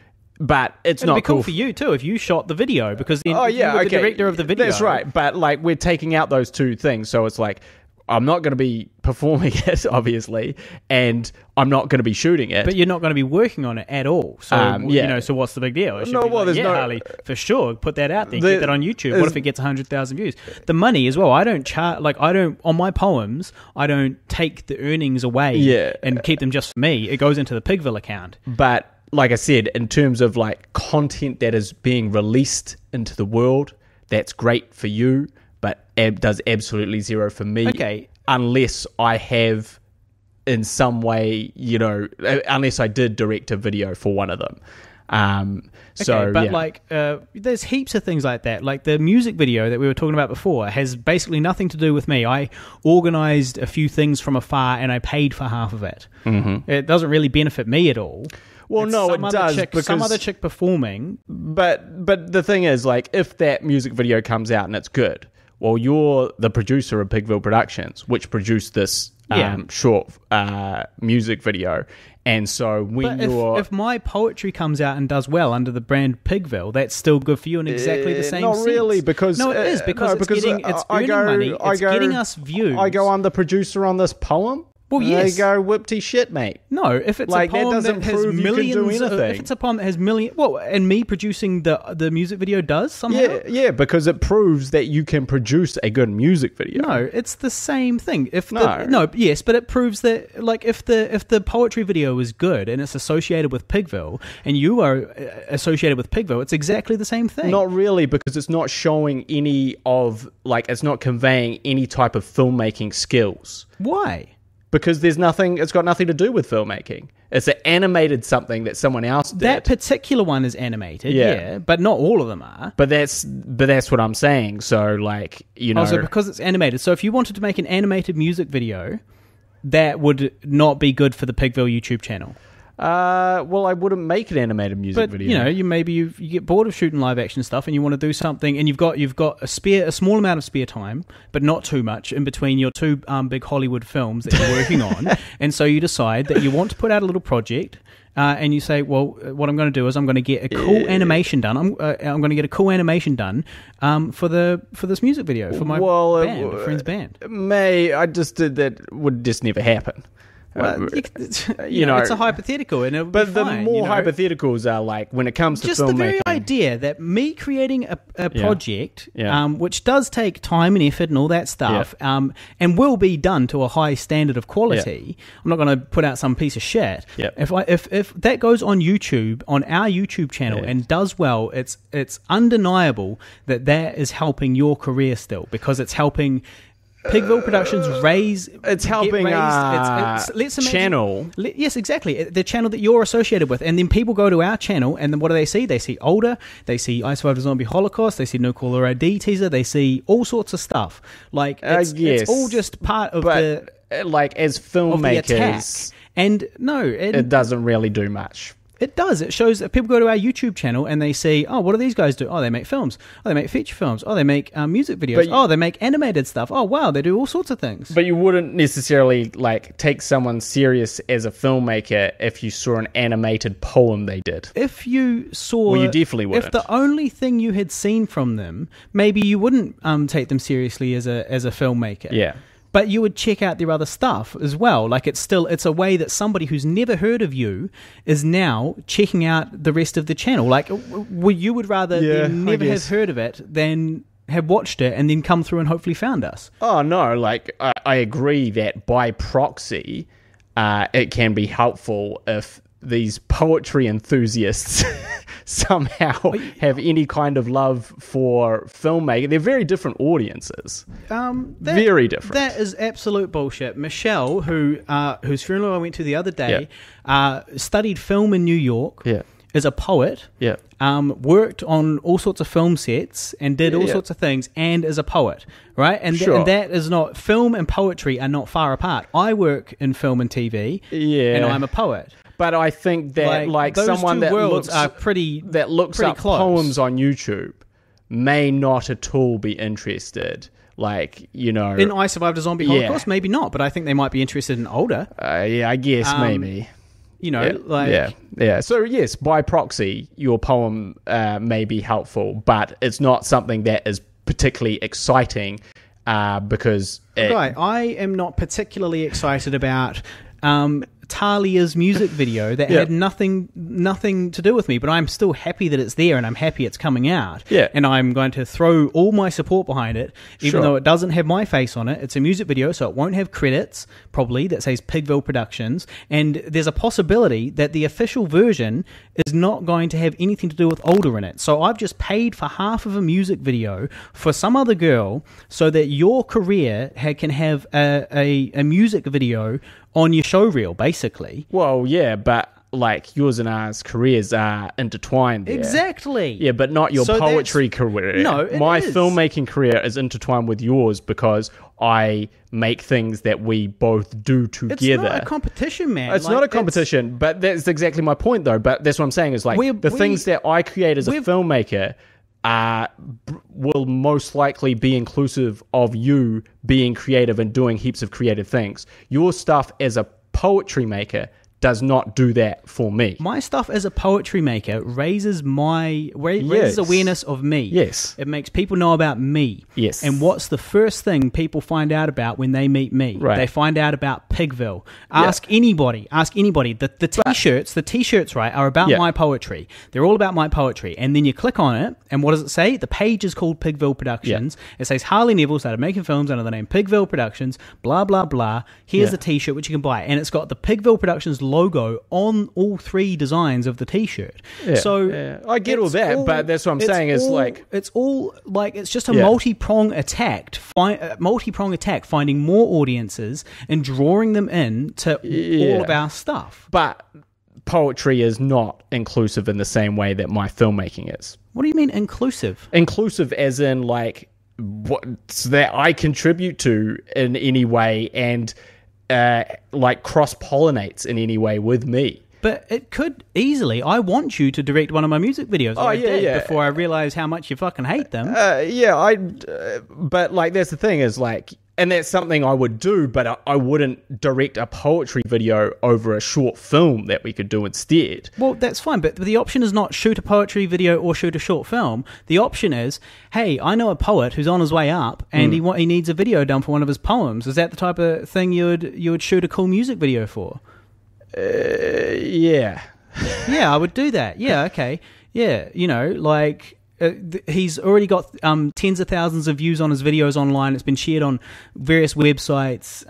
but it's It'd not be cool for you too if you shot the video, because then you were the director of the video. That's right, but we're taking out those two things, so it's like, I'm not going to be performing it, obviously, and I'm not going to be shooting it. But you're not going to be working on it at all. So, so what's the big deal? Harley, for sure, put that out there. Get that on YouTube. What if it gets 100,000 views? The money as well. I don't charge, on my poems, I don't take the earnings away and keep them just for me. It goes into the Pigville account. But, like I said, in terms of, content that is being released into the world, that's great for you. But does absolutely zero for me. Okay. Unless I have, in some way, unless I did direct a video for one of them. There's heaps of things like that. Like the music video that we were talking about before has basically nothing to do with me. I organised a few things from afar and I paid for half of it. Mm-hmm. It doesn't really benefit me at all. Well, no, it does. Because some other chick performing. But the thing is, if that music video comes out and it's good, well, you're the producer of Pigville Productions, which produced this short music video. And so if my poetry comes out and does well under the brand Pigville, that's still good for you in exactly the same sense. Not really, because... No, it is, because it's earning money. It's getting us views. I'm the producer on this poem. Well, yes. They go, whipty shit, mate. No, if it's a poem that has millions, if it's a poem that has millions, and me producing the music video does somehow. Yeah, because it proves that you can produce a good music video. No, it's the same thing. Yes, but it proves that, if the poetry video is good and it's associated with Pigville, and you are associated with Pigville, it's exactly the same thing. Not really, because it's not showing it's not conveying any type of filmmaking skills. Why? Because it's got nothing to do with filmmaking. It's an animated something that someone else did. That particular one is animated, but not all of them are. But that's what I'm saying. So, so because it's animated. So if you wanted to make an animated music video, that would not be good for the Pigville YouTube channel. Well, I wouldn't make an animated music video. You get bored of shooting live action stuff and you want to do something, and you've got a small amount of spare time, but not too much in between your two big Hollywood films that you're working on, and so you decide that you want to put out a little project. And you say, well, what I'm going to do is I'm going to get a cool animation done. I'm going to get a cool animation done for this music video for my friend's band. I just did that. Would just never happen. Well, it's a hypothetical, and it'll be fine, the more hypotheticals are when it comes to just filmmaking. the very idea that me creating a project, which does take time and effort and all that stuff, and will be done to a high standard of quality. I'm not going to put out some piece of shit. If that goes on YouTube, on our YouTube channel, and does well, it's undeniable that is helping your career still, because it's helping Pigville Productions it's helping channel. Yes, exactly. The channel that you're associated with. And then people go to our channel, and then what do they see? They see Older, they see I Survived a Zombie Holocaust, they see No Caller ID teaser, they see all sorts of stuff. It's all just part of as filmmakers, it doesn't really do much. It does. It shows that people go to our YouTube channel and they see, oh, what do these guys do? Oh, they make films. Oh, they make feature films. Oh, they make music videos. They make animated stuff. Oh, wow, they do all sorts of things. But you wouldn't necessarily take someone serious as a filmmaker if you saw an animated poem they did. If you saw... Well, you definitely wouldn't. If the only thing you had seen from them, maybe you wouldn't take them seriously as a filmmaker. Yeah. But you would check out their other stuff as well. It's a way that somebody who's never heard of you is now checking out the rest of the channel. You would rather them never have heard of it than have watched it and then come through and hopefully found us. Oh, no, like, I agree that by proxy, it can be helpful if these poetry enthusiasts somehow have any kind of love for filmmaking. They're very different audiences. Very different. That is absolute bullshit. Michelle, whose funeral I went to the other day, studied film in New York. Yeah. Is a poet. Yeah. Worked on all sorts of film sets and did all sorts of things, and is a poet, right? And, Sure. and that is not, film and poetry are not far apart. I work in film and TV, and I'm a poet. But I think that like those someone two that worlds looks are pretty up close. poems on YouTube may not at all be interested. Like, you know, In I Survived a Zombie Holocaust, maybe not, but I think they might be interested in older. I guess maybe. You know, yeah. So yes, by proxy, your poem may be helpful, but it's not something that is particularly exciting because I am not particularly excited about Talia's music video that had nothing to do with me, but I'm still happy that it's there, and I'm happy it's coming out. Yeah. And I'm going to throw all my support behind it, even Sure. though it doesn't have my face on it. It's a music video, so it won't have credits, probably, that says Pigville Productions, and there's a possibility that the official version is not going to have anything to do with Older in it. So I've just paid for half of a music video for some other girl so that your career can have a music video on your show reel, basically. well, yeah, but like yours and ours careers are intertwined there. Exactly. Yeah, but not your So poetry career. No, it my is. filmmaking career is intertwined with yours because I make things that we both do It's together. not a competition, man. It's not a competition, but that's exactly my point, though. But that's what I'm saying is like things that I create as a filmmaker will most likely be inclusive of you being creative and doing heaps of creative things. Your stuff as a poetry maker does not do that for me. My stuff as a poetry maker raises awareness of me. Yes. It makes people know about me. Yes. And what's the first thing people find out about when they meet me? Right. They find out about Pigville. Ask anybody. The t-shirts, right, are about my poetry. They're all about my poetry. And then you click on it, and what does it say? The page is called Pigville Productions. It says Harley Neville started making films under the name Pigville Productions, blah, blah, blah. Here's the t-shirt which you can buy. And it's got the Pigville Productions logo on all three designs of the t-shirt. So I get all that, but that's what I'm saying is it's just a multi-prong attack, finding more audiences and drawing them in to all of our stuff. But poetry is not inclusive in the same way that my filmmaking is. What do you mean inclusive? Inclusive as in like what that I contribute to in any way and like cross-pollinates in any way with me. But it could easily. I want you to direct one of my music videos. Before I realize how much you fucking hate them. But like that's the thing is like, and that's something I would do, but I wouldn't direct a poetry video over a short film that we could do instead. Well, that's fine, but the option is not shoot a poetry video or shoot a short film. The option is, hey, I know a poet who's on his way up, and he needs a video done for one of his poems. Is that the type of thing you would shoot a cool music video for? Yeah. Yeah, I would do that. Yeah, okay. Yeah, you know, like... he's already got tens of thousands of views on his videos online. It's been shared on various websites.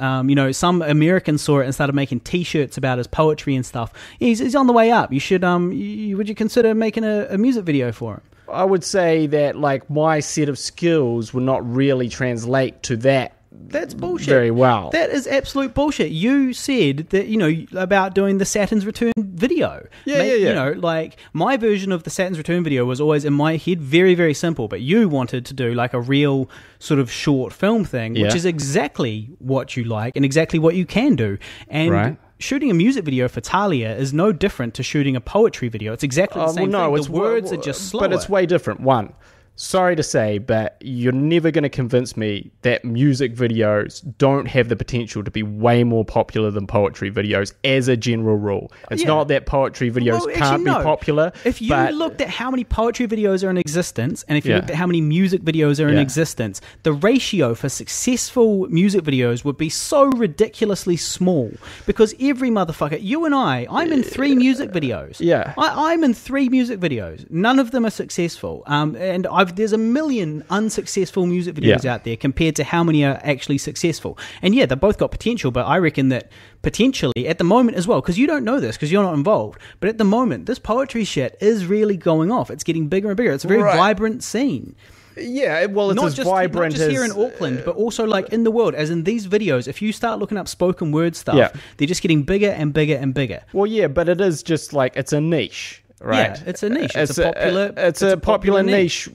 Some Americans saw it and started making T-shirts about his poetry and stuff. He's on the way up. You should would you consider making a music video for him? I would say that like my set of skills would not really translate to that. That's bullshit. Very well. That is absolute bullshit. You said that, about doing the Saturn's Return video. Yeah. Like, my version of the Saturn's Return video was always, in my head, very, very simple. But you wanted to do, like, a real sort of short film thing, which is exactly what you like and exactly what you can do. And shooting a music video for Talia is no different to shooting a poetry video. It's exactly the same thing. The words are just slower. But it's way different. One, sorry to say, but you're never going to convince me that music videos don't have the potential to be way more popular than poetry videos as a general rule. It's not that poetry videos can't be popular. If you looked at how many poetry videos are in existence, and if you looked at how many music videos are in existence, the ratio for successful music videos would be so ridiculously small. Because every motherfucker, you and I'm in 3 music videos. Yeah. I'm in 3 music videos. None of them are successful. And I've there's a million unsuccessful music videos out there compared to how many are actually successful. And yeah, they've both got potential, but I reckon that potentially at the moment as well, because you don't know this because you're not involved, but at the moment, this poetry shit is really going off. It's getting bigger and bigger. It's a very vibrant scene. Yeah, well, it's not as just, vibrant not just as here in Auckland, but also like in the world. As in these videos, if you start looking up spoken word stuff, they're just getting bigger and bigger and bigger. Well, yeah, but it is just like it's a niche, right? Yeah, it's a niche. It's a popular niche,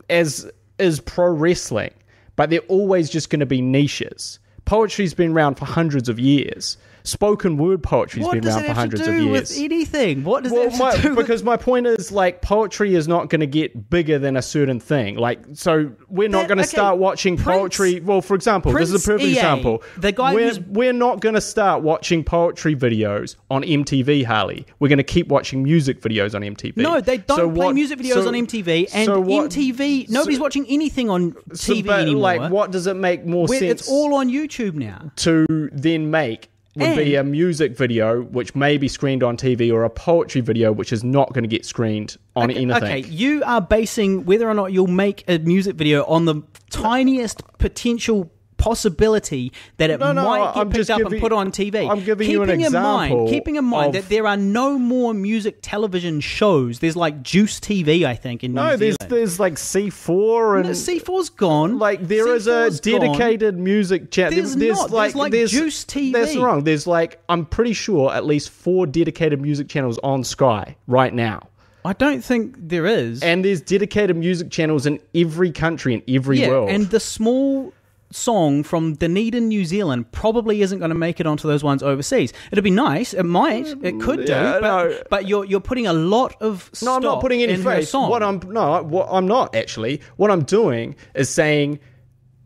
as is pro wrestling, but they're always just going to be niches. Poetry's been around for hundreds of years. Spoken word poetry's been around for hundreds of years. What does it have to do with anything? What does it have to do with... Because my point is, like, poetry is not going to get bigger than a certain thing. Like, so we're not going to start watching poetry. Well, for example, this is a perfect example. The guy we're not going to start watching poetry videos on MTV, Harley. We're going to keep watching music videos on MTV. No, they don't play music videos on MTV. And MTV, nobody's watching anything on TV anymore. Like, what does it make more sense? It's all on YouTube now. To then make... would be a music video which may be screened on TV, or a poetry video which is not going to get screened on anything. Okay, you are basing whether or not you'll make a music video on the tiniest potential possibility that it might get picked up and put on TV. I'm giving you an example. Keeping in mind that there are no more music television shows. There's like Juice TV, I think, in New Zealand. There's like C4 and... No, C4's gone. Like, there is a dedicated music channel. There's Juice TV. That's wrong. There's like, I'm pretty sure, at least 4 dedicated music channels on Sky right now. I don't think there is. And there's dedicated music channels in every country, in every world. And the small... song from Dunedin, New Zealand probably isn't going to make it onto those ones overseas. It'd be nice. It might. It could do. But you're putting a lot of stock. No, I'm not putting any faith. Song. I'm not actually. What I'm doing is saying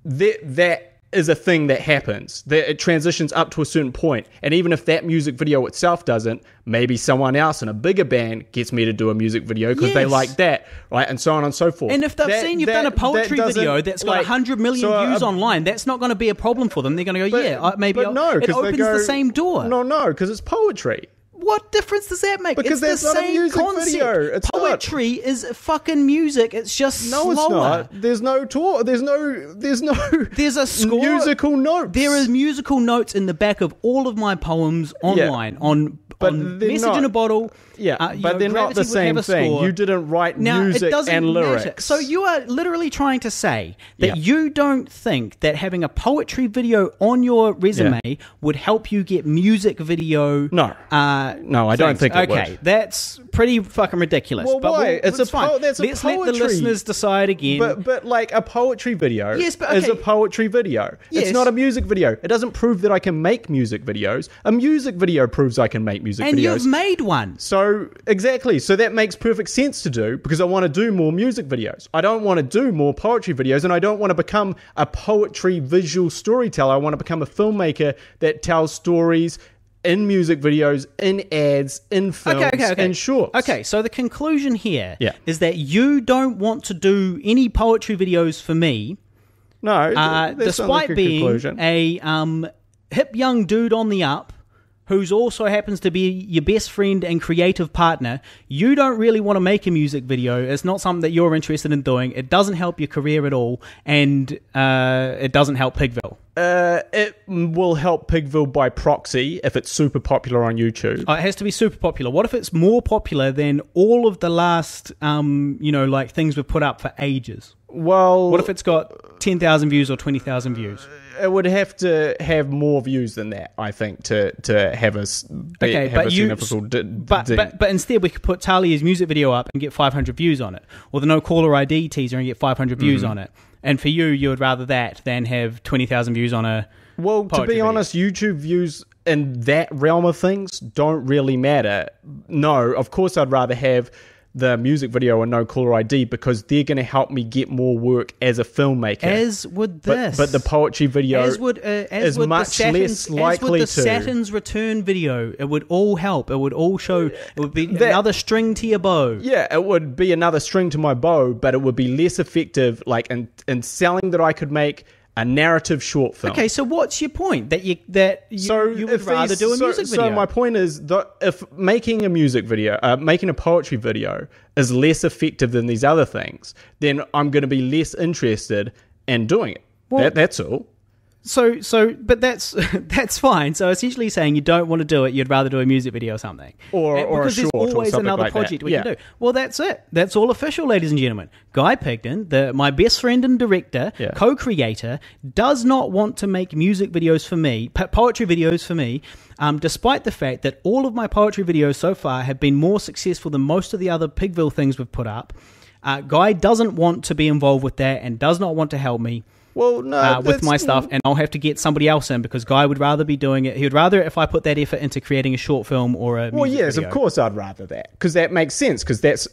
that is a thing that happens. That it transitions up to a certain point, and even if that music video itself doesn't, maybe someone else in a bigger band gets me to do a music video because they like that, right? And so on and so forth. And if they've seen you've done a poetry video that's got 100 million views online, that's not going to be a problem for them. They're going to go, it opens the same door. No, because it's poetry. What difference does that make? Because it's that's the not same a music concept. video. It's poetry is fucking music. It's just slower. No, it's not. There's no talk. There's There's a score. Musical notes. There is musical notes in the back of all of my poems online on Message in a Bottle. Yeah, but they're not the same thing. You didn't write music and lyrics. Matter. So you are literally trying to say that you don't think that having a poetry video on your resume would help you get music video? No. No, I don't think it would. Okay, that's pretty fucking ridiculous. Well, why? It's fine. Let's let the listeners decide again. But like a poetry video is a poetry video. Yes. It's not a music video. It doesn't prove that I can make music videos. A music video proves I can make music videos. And you've made one. So exactly. So that makes perfect sense to do because I want to do more music videos. I don't want to do more poetry videos, and I don't want to become a poetry visual storyteller. I want to become a filmmaker that tells stories in music videos, in ads, in films, in shorts. Okay, so the conclusion here is that you don't want to do any poetry videos for me. No, despite being a hip young dude on the up, who's also happens to be your best friend and creative partner. You don't really want to make a music video. It's not something that you're interested in doing. It doesn't help your career at all, and it doesn't help Pigville. It will help Pigville by proxy if it's super popular on YouTube. It has to be super popular. What if it's more popular than all of the last, like things we've put up for ages? Well, what if it's got 10,000 views or 20,000 views? It would have to have more views than that, I think, to have a significant... But instead we could put Talia's music video up and get 500 views on it, or the No Caller ID teaser and get 500 views on it. And for you would rather that than have 20,000 views on a to be honest, YouTube views in that realm of things don't really matter. No, of course I'd rather have the music video and No Caller ID because they're going to help me get more work as a filmmaker. As would this. But the poetry video is much less likely to. As would the Saturn's Return video. It would all help. It would all show. It would be another string to your bow. Yeah, it would be another string to my bow, but it would be less effective in selling that I could make a narrative short film. Okay, so what's your point? That you would rather do a music video? So my point is that if making a music video, making a poetry video is less effective than these other things, then I'm going to be less interested in doing it. Well, that's all. But that's fine. So essentially saying you don't want to do it, you'd rather do a music video or something. Or a short because there's always another like project that. we can do. Well, that's it. That's all official, ladies and gentlemen. Guy Pigden, my best friend and director, co-creator, does not want to make music videos for me, poetry videos for me, despite the fact that all of my poetry videos so far have been more successful than most of the other Pigville things we've put up. Guy doesn't want to be involved with that and does not want to help me. Well, no, with my stuff, and I'll have to get somebody else in because Guy would rather be doing it. He would rather if I put that effort into creating a short film or a music video. Of course I'd rather that because that makes sense.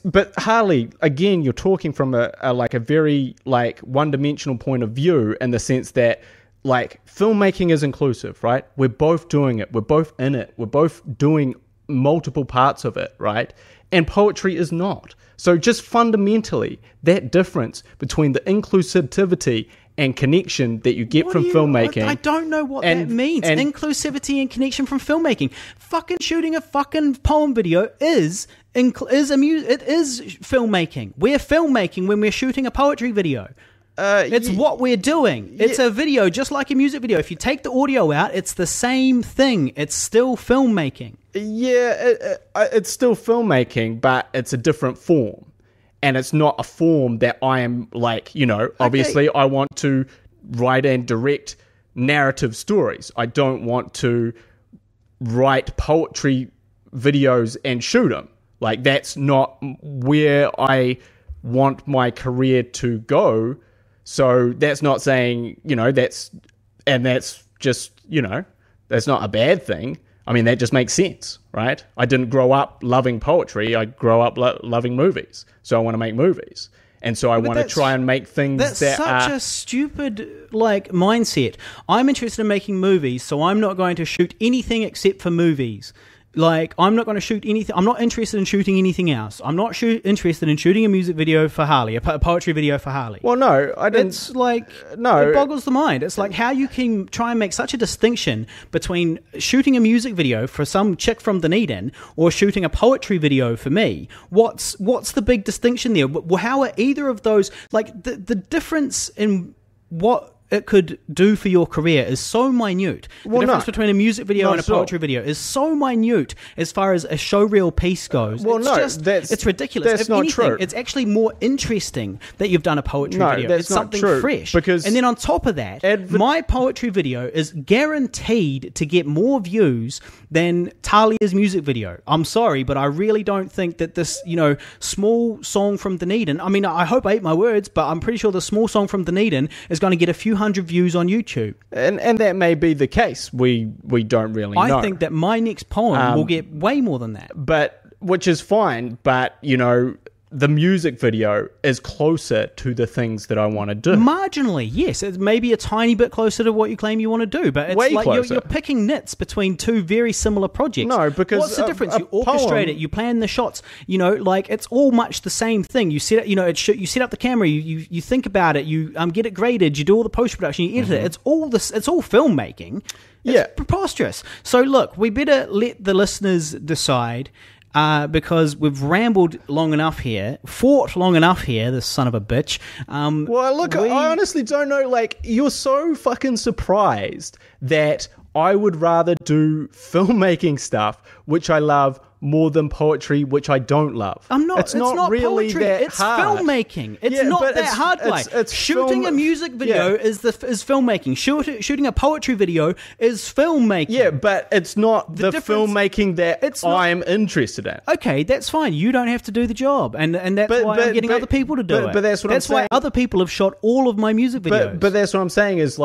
But Harley, again, you're talking from a very one-dimensional point of view in the sense that filmmaking is inclusive, right? We're both doing it. We're both in it. We're both doing multiple parts of it, right? And poetry is not. So just fundamentally, that difference between the inclusivity and connection that you get from filmmaking. I don't know what that means. Inclusivity and connection from filmmaking. Fucking shooting a fucking poem video is filmmaking. We're filmmaking when we're shooting a poetry video. It's what we're doing. It's a video just like a music video. If you take the audio out, it's the same thing. It's still filmmaking. Yeah, it's still filmmaking, but it's a different form. And it's not a form that I am obviously I want to write and direct narrative stories. I don't want to write poetry videos and shoot them. That's not where I want my career to go. So that's not saying, that's just, that's not a bad thing. I mean, that just makes sense, right? I didn't grow up loving poetry. I grew up loving movies. So I want to make movies. And so I want to try and make things that's such a stupid, mindset. I'm interested in making movies, so I'm not going to shoot anything except for movies. I'm not going to shoot anything. I'm not interested in shooting anything else. I'm not interested in shooting a music video for Harley, a poetry video for Harley. Well, no, I didn't. It's it boggles the mind. It's how you can try and make such a distinction between shooting a music video for some chick from Dunedin or shooting a poetry video for me. What's the big distinction there? How are either of those, the difference in what it could do for your career is so minute. The difference between a music video and a poetry video is so minute as far as a showreel piece goes. It's ridiculous. That's not true. It's actually more interesting that you've done a poetry video. That's it's not something true, fresh. and then on top of that, my poetry video is guaranteed to get more views than Talia's music video. I'm sorry, but I really don't think that this, small song from Dunedin, I mean, I hope I ate my words, but I'm pretty sure the small song from Dunedin is going to get a few hundred views on YouTube. And that may be the case. We don't really know. I think that my next poem will get way more than that. Which is fine, but, the music video is closer to the things that I want to do. Marginally, yes. It's maybe a tiny bit closer to what you claim you want to do, but it's way closer. You're picking nits between two very similar projects. No, because what's the difference? You orchestrate it, you plan the shots. It's all much the same thing. You set it, you set up the camera, you think about it, you get it graded, you do all the post production, you edit it. It's all filmmaking. It's preposterous. So look, we better let the listeners decide. Because we've rambled long enough here, fought long enough here, this son of a bitch. I honestly don't know. You're so fucking surprised that I would rather do filmmaking stuff, which I love, more than poetry, which I don't love. I'm not. It's not really poetry. It's hard. Filmmaking. It's not that hard. It's shooting a music video is filmmaking. Shooting a poetry video is filmmaking. Yeah, but it's not the filmmaking that I'm interested in. Okay, that's fine. You don't have to do the job, and that's why I'm getting other people to do it. But that's what I'm saying. That's why other people have shot all of my music videos. But that's what I'm saying is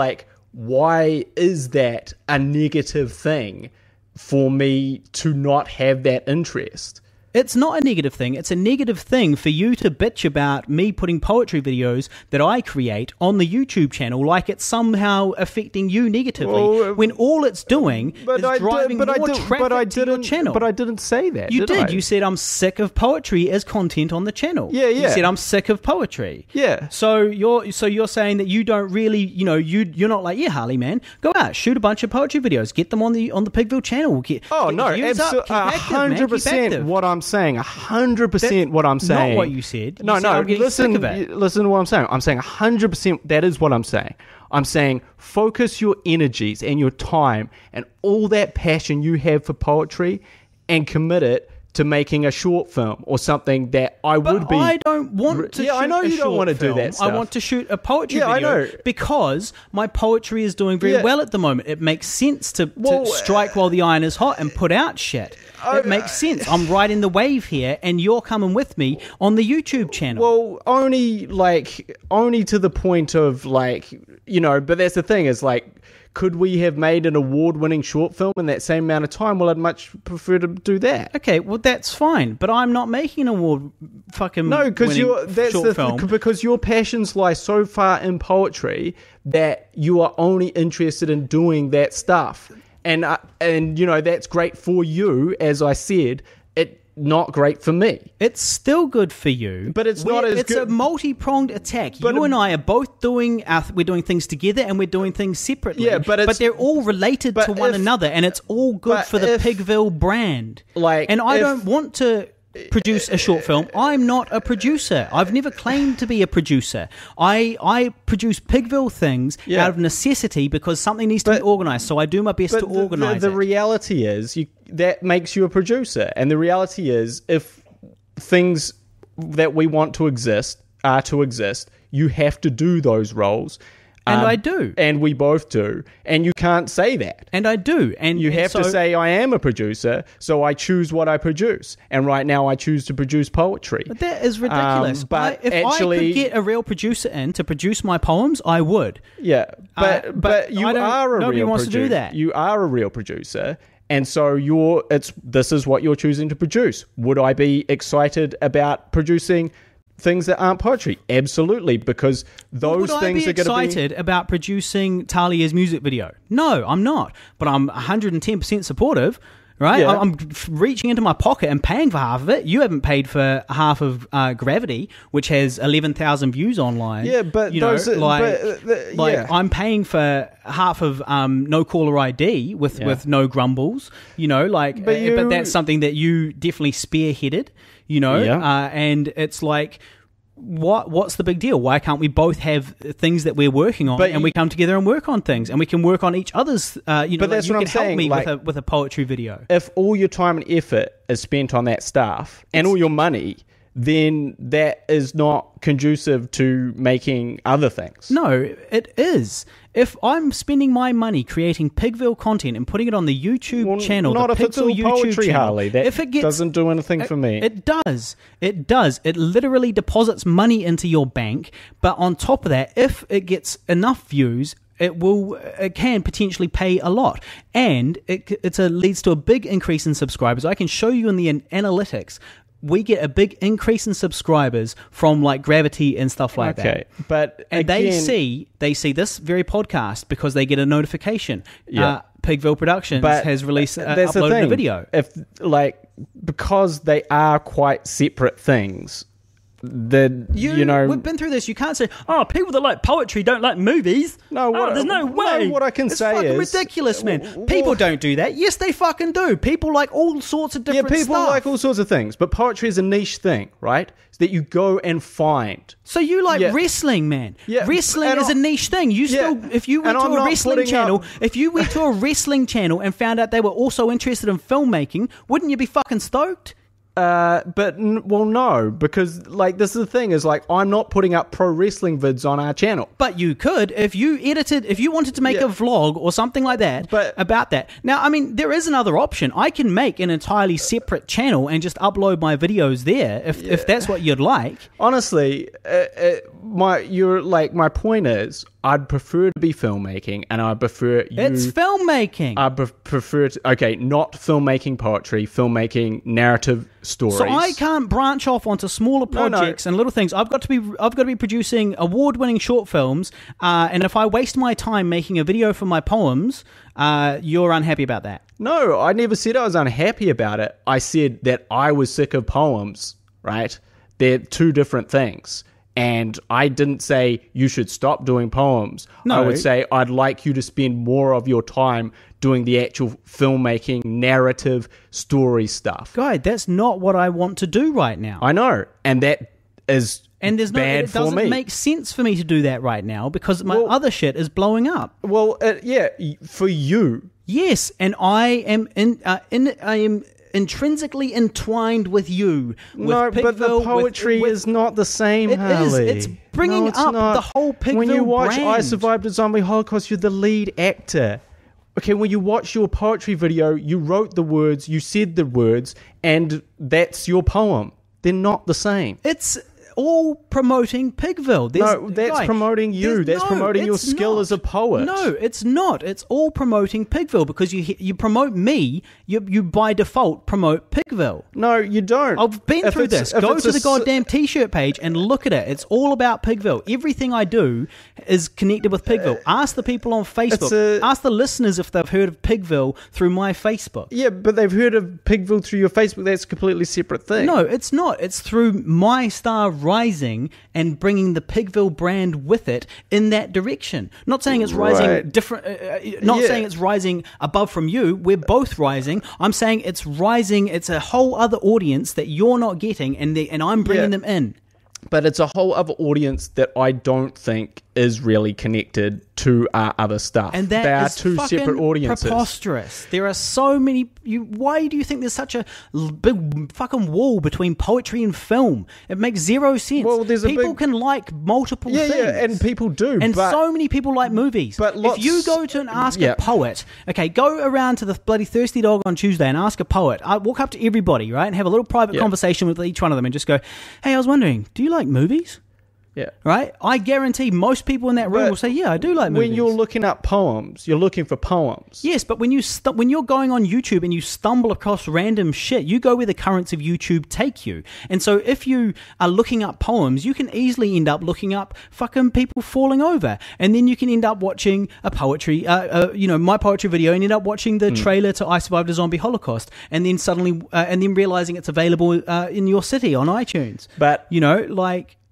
why is that a negative thing for me to not have that interest? It's not a negative thing. It's a negative thing for you to bitch about me putting poetry videos that I create on the YouTube channel like it's somehow affecting you negatively, when all it's doing is driving more traffic to your channel. But I didn't say that, You did. I? You said I'm sick of poetry as content on the channel. Yeah. You said I'm sick of poetry. Yeah. So you're saying that you don't really, you're not like, yeah, Harley, man, go out, shoot a bunch of poetry videos, get them on the Pigville channel. Get No, views up, keep active, 100% what I'm saying. 100% what I'm saying. Not what you said. No, I'm getting listen, sick of it. listen to what I'm saying. I'm saying 100% that is what I'm saying. I'm saying focus your energies and your time and all that passion you have for poetry and commit it to making a short film or something that I would be. I don't want to. Yeah, shoot I know a you don't short want to film. do that stuff. I want to shoot a poetry Yeah, I video know. because my poetry is doing very well at the moment. It makes sense to strike while the iron is hot and put out shit. It makes sense. I'm riding the wave here, and you're coming with me on the YouTube channel. Well, only to the point of but that's the thing is could we have made an award-winning short film in that same amount of time? Well, I'd much prefer to do that. Okay, well that's fine, but I'm not making an award fucking No, because that's short film. Because your passions lie so far in poetry that you are only interested in doing that stuff, and that's great for you, as I said. Not great for me. It's still good for you, but it's not as good. It's a multi-pronged attack. But you and I are both doing we're doing things together and we're doing things separately. Yeah, but they're all related to one another, and it's all good for the Pigville brand. And I don't want to produce a short film. I'm not a producer. I've never claimed to be a producer. I produce Pigville things out of necessity because something needs to be organised. So I do my best to organise it. The reality is that makes you a producer. And the reality is if things that we want to exist are to exist, you have to do those roles. And I do. And we both do. And you can't say that. And I do. And you have to say, I am a producer, so I choose what I produce. And right now I choose to produce poetry. But that is ridiculous. But if I could get a real producer in to produce my poems, I would. Yeah. But you are a real producer. Nobody wants to do that. You are a real producer. And so this is what you're choosing to produce. Would I be excited about producing things that aren't poetry? Absolutely, because things are going to be... Would I be excited about producing Talia's music video? No, I'm not. But I'm 110% supportive, right? Yeah. I'm reaching into my pocket and paying for half of it. You haven't paid for half of Gravity, which has 11,000 views online. Yeah, but I'm paying for half of No Caller ID with no grumbles. But that's something that you definitely spearheaded. And it's like, what's the big deal? Why can't we both have things that we're working on and we come together and work on things and we can work on each other's, but that's what I'm saying. Help me with a poetry video. If all your time and effort is spent on that stuff and all your money, then that is not conducive to making other things. No, it is. If I'm spending my money creating Pigville content and putting it on the YouTube channel, not the if it's all Pigville poetry, YouTube Harley. channel, That doesn't do anything for me. It does. It does. It literally deposits money into your bank. But on top of that, if it gets enough views, it can potentially pay a lot, and it leads to a big increase in subscribers. I can show you in the analytics. We get a big increase in subscribers from Gravity and stuff like that. Okay, but they see this very podcast because they get a notification. Yeah. Pigville Productions has released uploaded a video. If because they are quite separate things. We've been through this. You can't say, people that like poetry don't like movies. No, there's no way. No, what I can say is... It's fucking ridiculous, man. People don't do that. Yes, they fucking do. People like all sorts of different stuff. Yeah, people like all sorts of things. But poetry is a niche thing, right? It's that you go and find. So you like wrestling, man. Yeah. Wrestling is a niche thing. If you went to a wrestling channel and found out they were also interested in filmmaking, wouldn't you be fucking stoked? No, because this is the thing is I'm not putting up pro wrestling vids on our channel. But you could if you wanted to make a vlog or something like that about that. Now, I mean, there is another option. I can make an entirely separate channel and just upload my videos there if that's what you'd like. Honestly, my point is I'd prefer to be filmmaking, and I prefer you... It's filmmaking. I prefer to... Okay, not filmmaking poetry, filmmaking narrative stories. So I can't branch off onto smaller projects and little things. I've got to be producing award-winning short films, and if I waste my time making a video for my poems, you're unhappy about that. No, I never said I was unhappy about it. I said that I was sick of poems, right? They're two different things. And I didn't say you should stop doing poems. No. I would say I'd like you to spend more of your time doing the actual filmmaking, narrative, story stuff. Guy, that's not what I want to do right now. I know. And that is bad it for me. It doesn't make sense for me to do that right now because my other shit is blowing up. Well, yeah, for you. Yes, and I am I am intrinsically entwined with you. No, but the poetry is not the same, Harley. It's bringing up the whole Pigville When you watch brand. I Survived a Zombie Holocaust, you're the lead actor. Okay, when you watch your poetry video, you wrote the words, you said the words, and that's your poem. They're not the same. It's all promoting Pigville. That's promoting you. That's promoting your skill as a poet. No, it's not. It's all promoting Pigville because you promote me. You by default promote Pigville. No, you don't. I've been through this. Go to the goddamn t-shirt page and look at it. It's all about Pigville. Everything I do is connected with Pigville. Ask the people on Facebook. Ask the listeners if they've heard of Pigville through my Facebook. Yeah, but they've heard of Pigville through your Facebook. That's a completely separate thing. No, it's not. It's through my star rising and bringing the Pigville brand with it in that direction. Not saying it's rising different. Saying it's rising above from you. We're both rising. I'm saying it's rising. It's a whole other audience that you're not getting, and I'm bringing them in. But it's a whole other audience that I don't think is really connected to our other stuff. And that they are is two separate audiences. Preposterous. There are so many. Why do you think there's such a big fucking wall between poetry and film? It makes zero sense. Well, people can like multiple things. Yeah, and people do. And so many people like movies. But if you go to and ask a poet, okay, go around to the bloody Thirsty Dog on Tuesday and ask a poet. I walk up to everybody, right, and have a little private conversation with each one of them and just go, hey, I was wondering, do you like movies? Yeah. Right? I guarantee most people in that room will say, yeah, I do like movies. When you're looking up poems, you're looking for poems. Yes, but when you're going on YouTube and you stumble across random shit, you go where the currents of YouTube take you. And so if you are looking up poems, you can easily end up looking up fucking people falling over. And then you can end up watching a poetry, my poetry video, and end up watching the trailer to I Survived a Zombie Holocaust. And then suddenly, realizing it's available in your city on iTunes. But,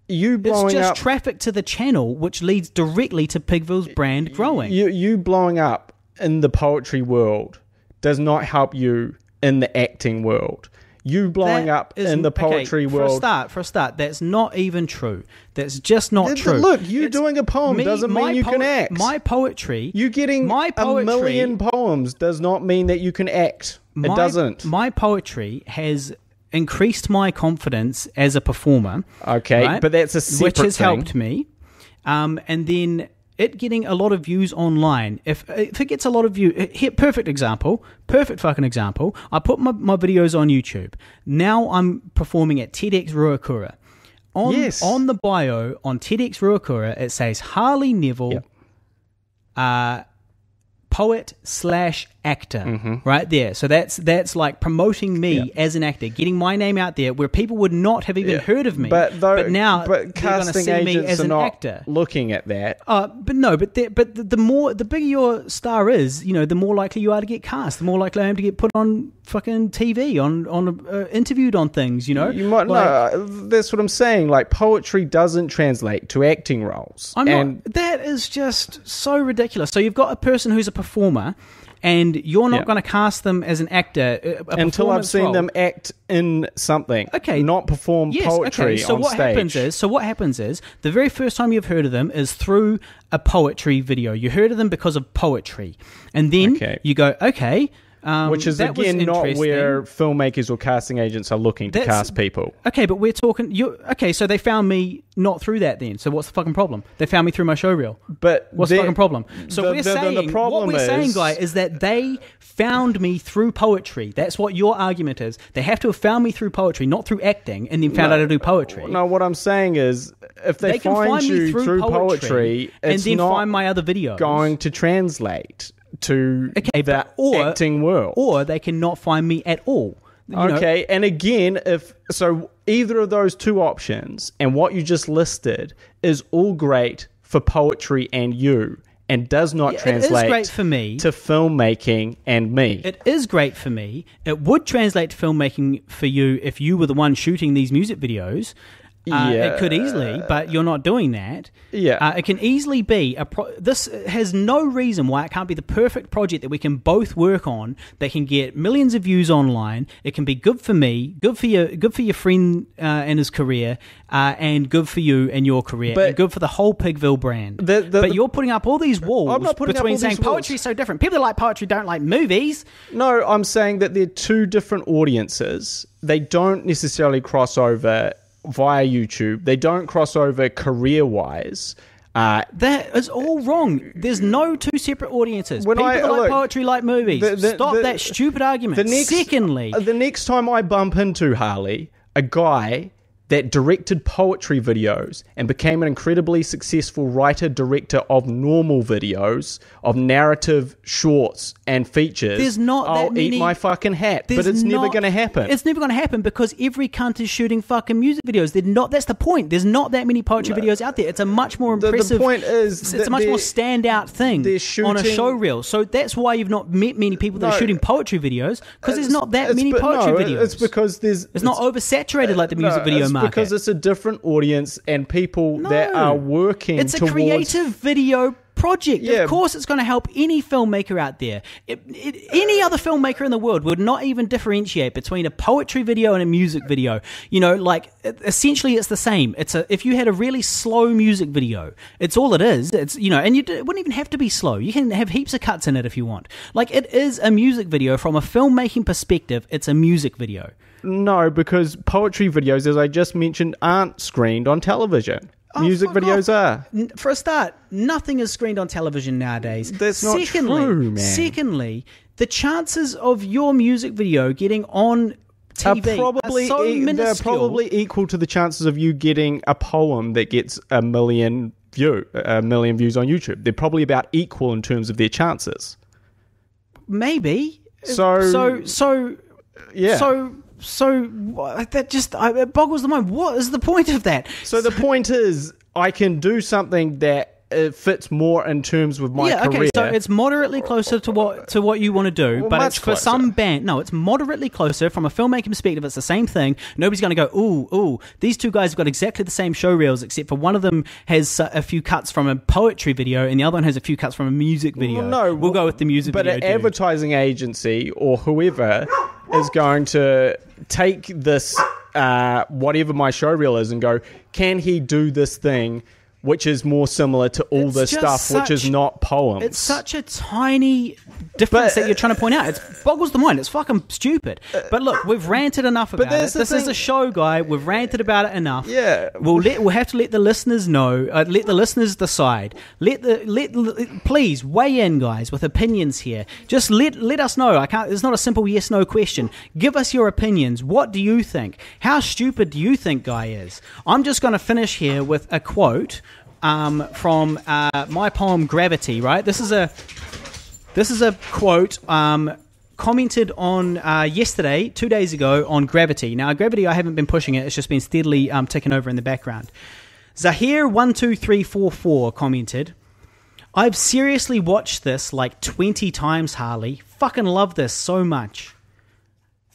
it's just traffic to the channel, which leads directly to Pigville's brand growing. You blowing up in the poetry world does not help you in the acting world. You blowing up in the poetry world. For a start, that's not even true. That's just not true. Look, doing a poem doesn't mean you can act. My poetry... You getting a million poems does not mean that you can act. It doesn't. My poetry has increased my confidence as a performer. Okay, right? but that's a separate which has thing. helped me. And then it getting a lot of views online. If it gets a lot of views, perfect fucking example. I put my videos on YouTube. Now I'm performing at TEDx Ruakura. On the bio on TEDx Ruakura, it says Harley Neville, poet/actor, right there. So that's like promoting me as an actor, getting my name out there where people would not have even heard of me. But now they're going to see me as an actor. Looking at that. The bigger your star is, the more likely you are to get cast. The more likely I am to get put on fucking TV, on interviewed on things. You might that's what I'm saying. Like, poetry doesn't translate to acting roles. That is just so ridiculous. So you've got a person who's a performer, and you're not going to cast them as an actor until I've seen them act in something. Okay, not perform poetry on stage. So what happens is the very first time you've heard of them is through a poetry video. You heard of them because of poetry, and then you go, okay. Which is, again, not where filmmakers or casting agents are looking to cast people. Okay, but we're talking... so they found me not through that then. So what's the fucking problem? They found me through my showreel. But what's the fucking problem? So what we're saying, Guy, is that they found me through poetry. That's what your argument is. They have to have found me through poetry, not through acting, and then found out how to do poetry. No, what I'm saying is if they can find me you through poetry, and it's then not find my other videos. going to translate to the acting world. Or they cannot find me at all. Okay, and again, so either of those two options and what you just listed is all great for poetry and you, and does not translate it is great for me. to filmmaking and me. It is great for me. It would translate to filmmaking for you if you were the one shooting these music videos. It could easily, but you're not doing that. Yeah. It can easily be this has no reason why it can't be the perfect project that we can both work on that can get millions of views online. It can be good for me, good for your friend and his career, and good for you and your career, and good for the whole Pigville brand. But you're putting up all these walls between saying poetry is so different. People that like poetry don't like movies. No, I'm saying that they're two different audiences. They don't necessarily cross over via YouTube. They don't cross over career-wise. That is all wrong. There's no two separate audiences. People that like poetry like movies. Stop that stupid argument. Secondly, the next time I bump into Harley, a guy that directed poetry videos and became an incredibly successful writer-director of normal videos, of narrative shorts and features, I'll eat my fucking hat. But it's never going to happen. It's never going to happen because every cunt is shooting fucking music videos. That's the point. There's not that many poetry videos out there. It's a much more impressive... The point is... It's a much more standout thing on a show reel. So that's why you've not met many people that are shooting poetry videos, because there's not that many poetry videos. It's because it's not oversaturated like the music video market. Because it's a different audience and people that are working towards... It's a creative video project. Yeah. Of course it's going to help any filmmaker out there. Any other filmmaker in the world would not even differentiate between a poetry video and a music video. Essentially it's the same. If you had a really slow music video, it's all it is. It wouldn't even have to be slow. You can have heaps of cuts in it if you want. It is a music video from a filmmaking perspective. It's a music video. No, because poetry videos, as I just mentioned, aren't screened on television. Music videos are. For a start, nothing is screened on television nowadays. That's not true, man. Secondly, the chances of your music video getting on TV are so minuscule. They're probably equal to the chances of you getting a poem that gets a million views on YouTube. They're probably about equal in terms of their chances. Maybe. Yeah. So that just it boggles the mind. What is the point of that? So the point is, I can do something that fits more in terms with my career. Okay, so it's moderately closer to what you want to do, but it's for some band. No, it's moderately closer from a filmmaking perspective. It's the same thing. Nobody's going to go, ooh, these two guys have got exactly the same show reels, except for one of them has a few cuts from a poetry video, and the other one has a few cuts from a music video. Well, no, we'll go with the music video. But an advertising agency or whoever is going to take this, whatever my show reel is, and go, can he do this thing which is more similar to all this stuff, which is not poems? It's such a tiny difference that you're trying to point out. It boggles the mind. It's fucking stupid. But look, we've ranted enough about it. This is a show, guy. We've ranted about it enough. Yeah. We'll have to let the listeners know. Let the listeners decide. Please weigh in, guys, with opinions here. Just let us know. It's not a simple yes/no question. Give us your opinions. What do you think? How stupid do you think Guy is? I'm just going to finish here with a quote from my poem Gravity. Right. This is a quote commented on yesterday, 2 days ago, on Gravity. Now, Gravity, I haven't been pushing it. It's just been steadily ticking over in the background. Zahir12344 commented, I've seriously watched this like 20 times, Harley. Fucking love this so much.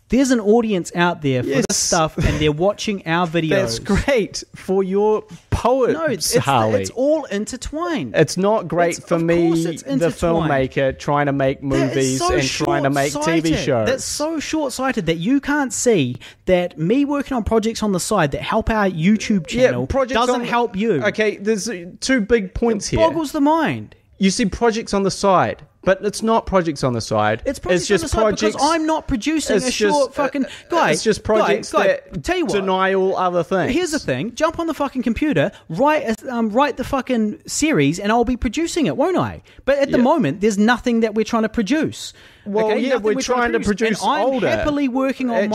There's an audience out there for this stuff, and they're watching our videos. That's great for your poets, Harley. It's all intertwined. It's not great for me, the filmmaker, trying to make movies and trying to make TV shows. That's so short-sighted that you can't see that me working on projects on the side that help our YouTube channel doesn't help you. Okay, there's two big points here. It boggles the mind. You see projects on the side But it's not projects on the side. It's projects just on the side projects, because I'm not producing a short fucking... Guy, it's just projects that tell you what, deny all other things. Here's the thing. Jump on the fucking computer, write the fucking series, and I'll be producing it, won't I? But at the moment, there's nothing that we're trying to produce. Well, yeah, we're trying to produce and I'm older. happily working on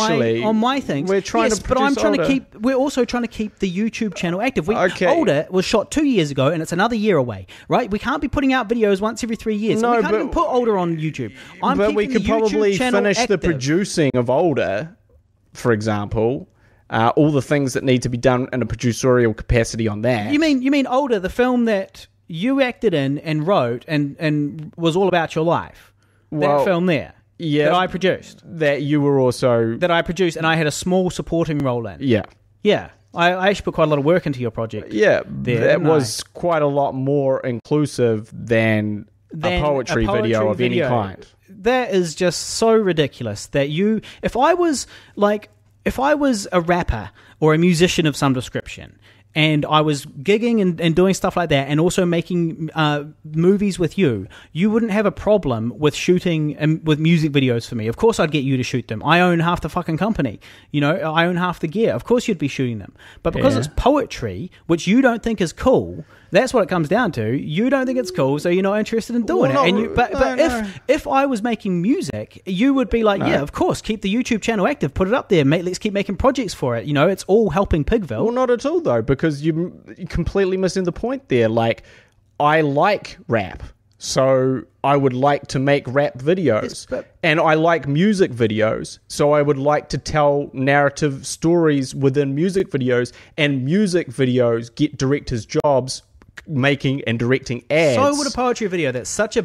my things. We're trying to produce older. We're also trying to keep the YouTube channel active. Older was shot 2 years ago, and it's another year away, right? We can't be putting out videos once every 3 years. No, we can't even put Older on YouTube. But we could probably finish active. the producing of Older, for example. All the things that need to be done in a producerial capacity on that. You mean Older, the film that you acted in and wrote and was all about your life? That film there. Yeah. That I produced. That you were also... That I produced, and I had a small supporting role in. Yeah. Yeah. I actually put quite a lot of work into your project. Yeah. That was quite a lot more inclusive than a poetry video of any kind. That is just so ridiculous that you... If I was a rapper or a musician of some description... and I was gigging and doing stuff like that and also making movies with you, you wouldn't have a problem with shooting with music videos for me. Of course I'd get you to shoot them. I own half the fucking company. You know, I own half the gear. Of course you'd be shooting them. But because it's poetry, which you don't think is cool, that's what it comes down to. You don't think it's cool, so you're not interested in doing it. And if I was making music, you would be like, yeah, of course, keep the YouTube channel active, put it up there, let's keep making projects for it. You know, it's all helping Pigville. Well, not at all, though, because you're completely missing the point there. Like, I like rap, so I would like to make rap videos. And I like music videos, so I would like to tell narrative stories within music videos. And music videos get directors' jobs making and directing ads. So would a poetry video. That's such a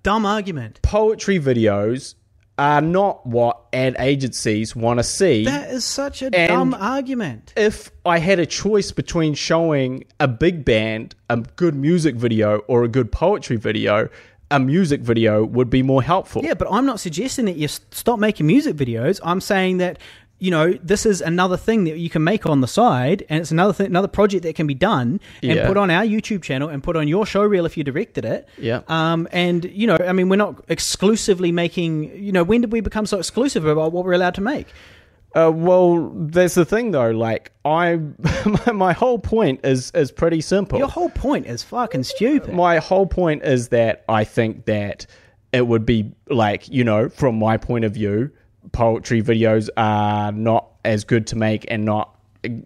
dumb argument. Poetry videos are not what ad agencies want to see. That is such a dumb argument. If I had a choice between showing a big band a good music video or a good poetry video, a music video would be more helpful. Yeah, but I'm not suggesting that you stop making music videos. I'm saying that, you know, this is another thing that you can make on the side, and it's another project that can be done and put on our YouTube channel and put on your show reel if you directed it. Yeah. And, you know, I mean, we're not exclusively making, you know, when did we become so exclusive about what we're allowed to make? Well, that's the thing, though. Like, my whole point is pretty simple. Your whole point is fucking stupid. My whole point is that I think that it would be, like, you know, from my point of view, poetry videos are not as good to make and not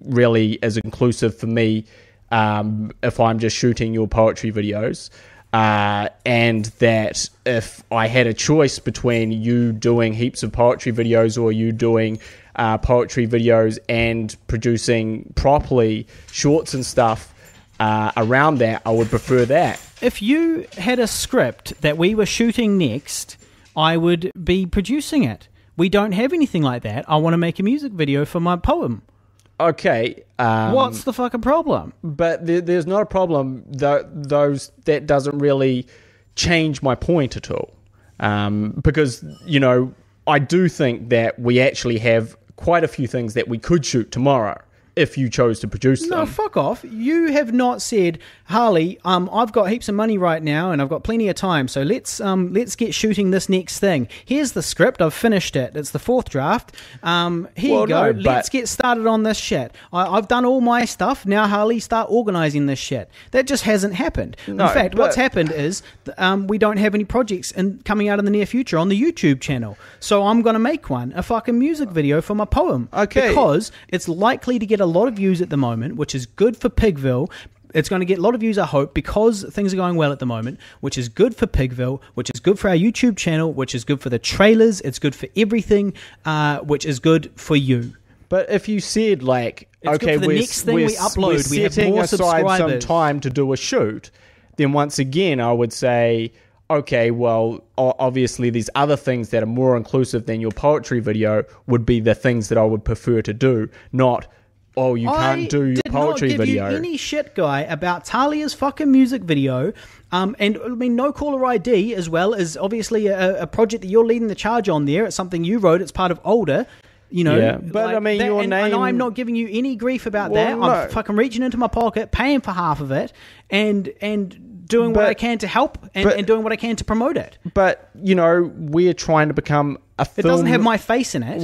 really as inclusive for me if I'm just shooting your poetry videos. And that if I had a choice between you doing heaps of poetry videos or you doing poetry videos and producing properly shorts and stuff around that, I would prefer that. If you had a script that we were shooting next, I would be producing it. We don't have anything like that. I want to make a music video for my poem. Okay. What's the fucking problem? But there's not a problem. That doesn't really change my point at all. Because, you know, I do think that we actually have quite a few things that we could shoot tomorrow if you chose to produce them. No, fuck off. You have not said, Harley, I've got heaps of money right now and I've got plenty of time, so let's get shooting this next thing. Here's the script. I've finished it. It's the 4th draft. Here you go. Let's get started on this shit. I've done all my stuff. Now, Harley, start organising this shit. That just hasn't happened. In fact, what's happened is we don't have any projects coming out in the near future on the YouTube channel. So I'm going to make a fucking music video for my poem. Okay. Because it's likely to get a lot of views at the moment, which is good for Pigville. It's going to get a lot of views, I hope, because things are going well at the moment, which is good for Pigville, which is good for our YouTube channel, which is good for the trailers. It's good for everything, which is good for you. But if you said, like, it's okay, good for the next thing we upload, we have more subscribers. Some time to do a shoot, then once again, I would say, okay, well, obviously these other things that are more inclusive than your poetry video would be the things that I would prefer to do, not... Oh, you can't do your poetry video. I did not give you any shit, guy, about Talia's fucking music video. And, I mean, No Caller ID, as well, is obviously a project that you're leading the charge on there. It's something you wrote. It's part of Older. You know, yeah, but I mean, your name... And I'm not giving you any grief about that. No. I'm fucking reaching into my pocket, paying for half of it, and doing what I can to help and doing what I can to promote it. But, we're trying to become a film. It doesn't have my face in it.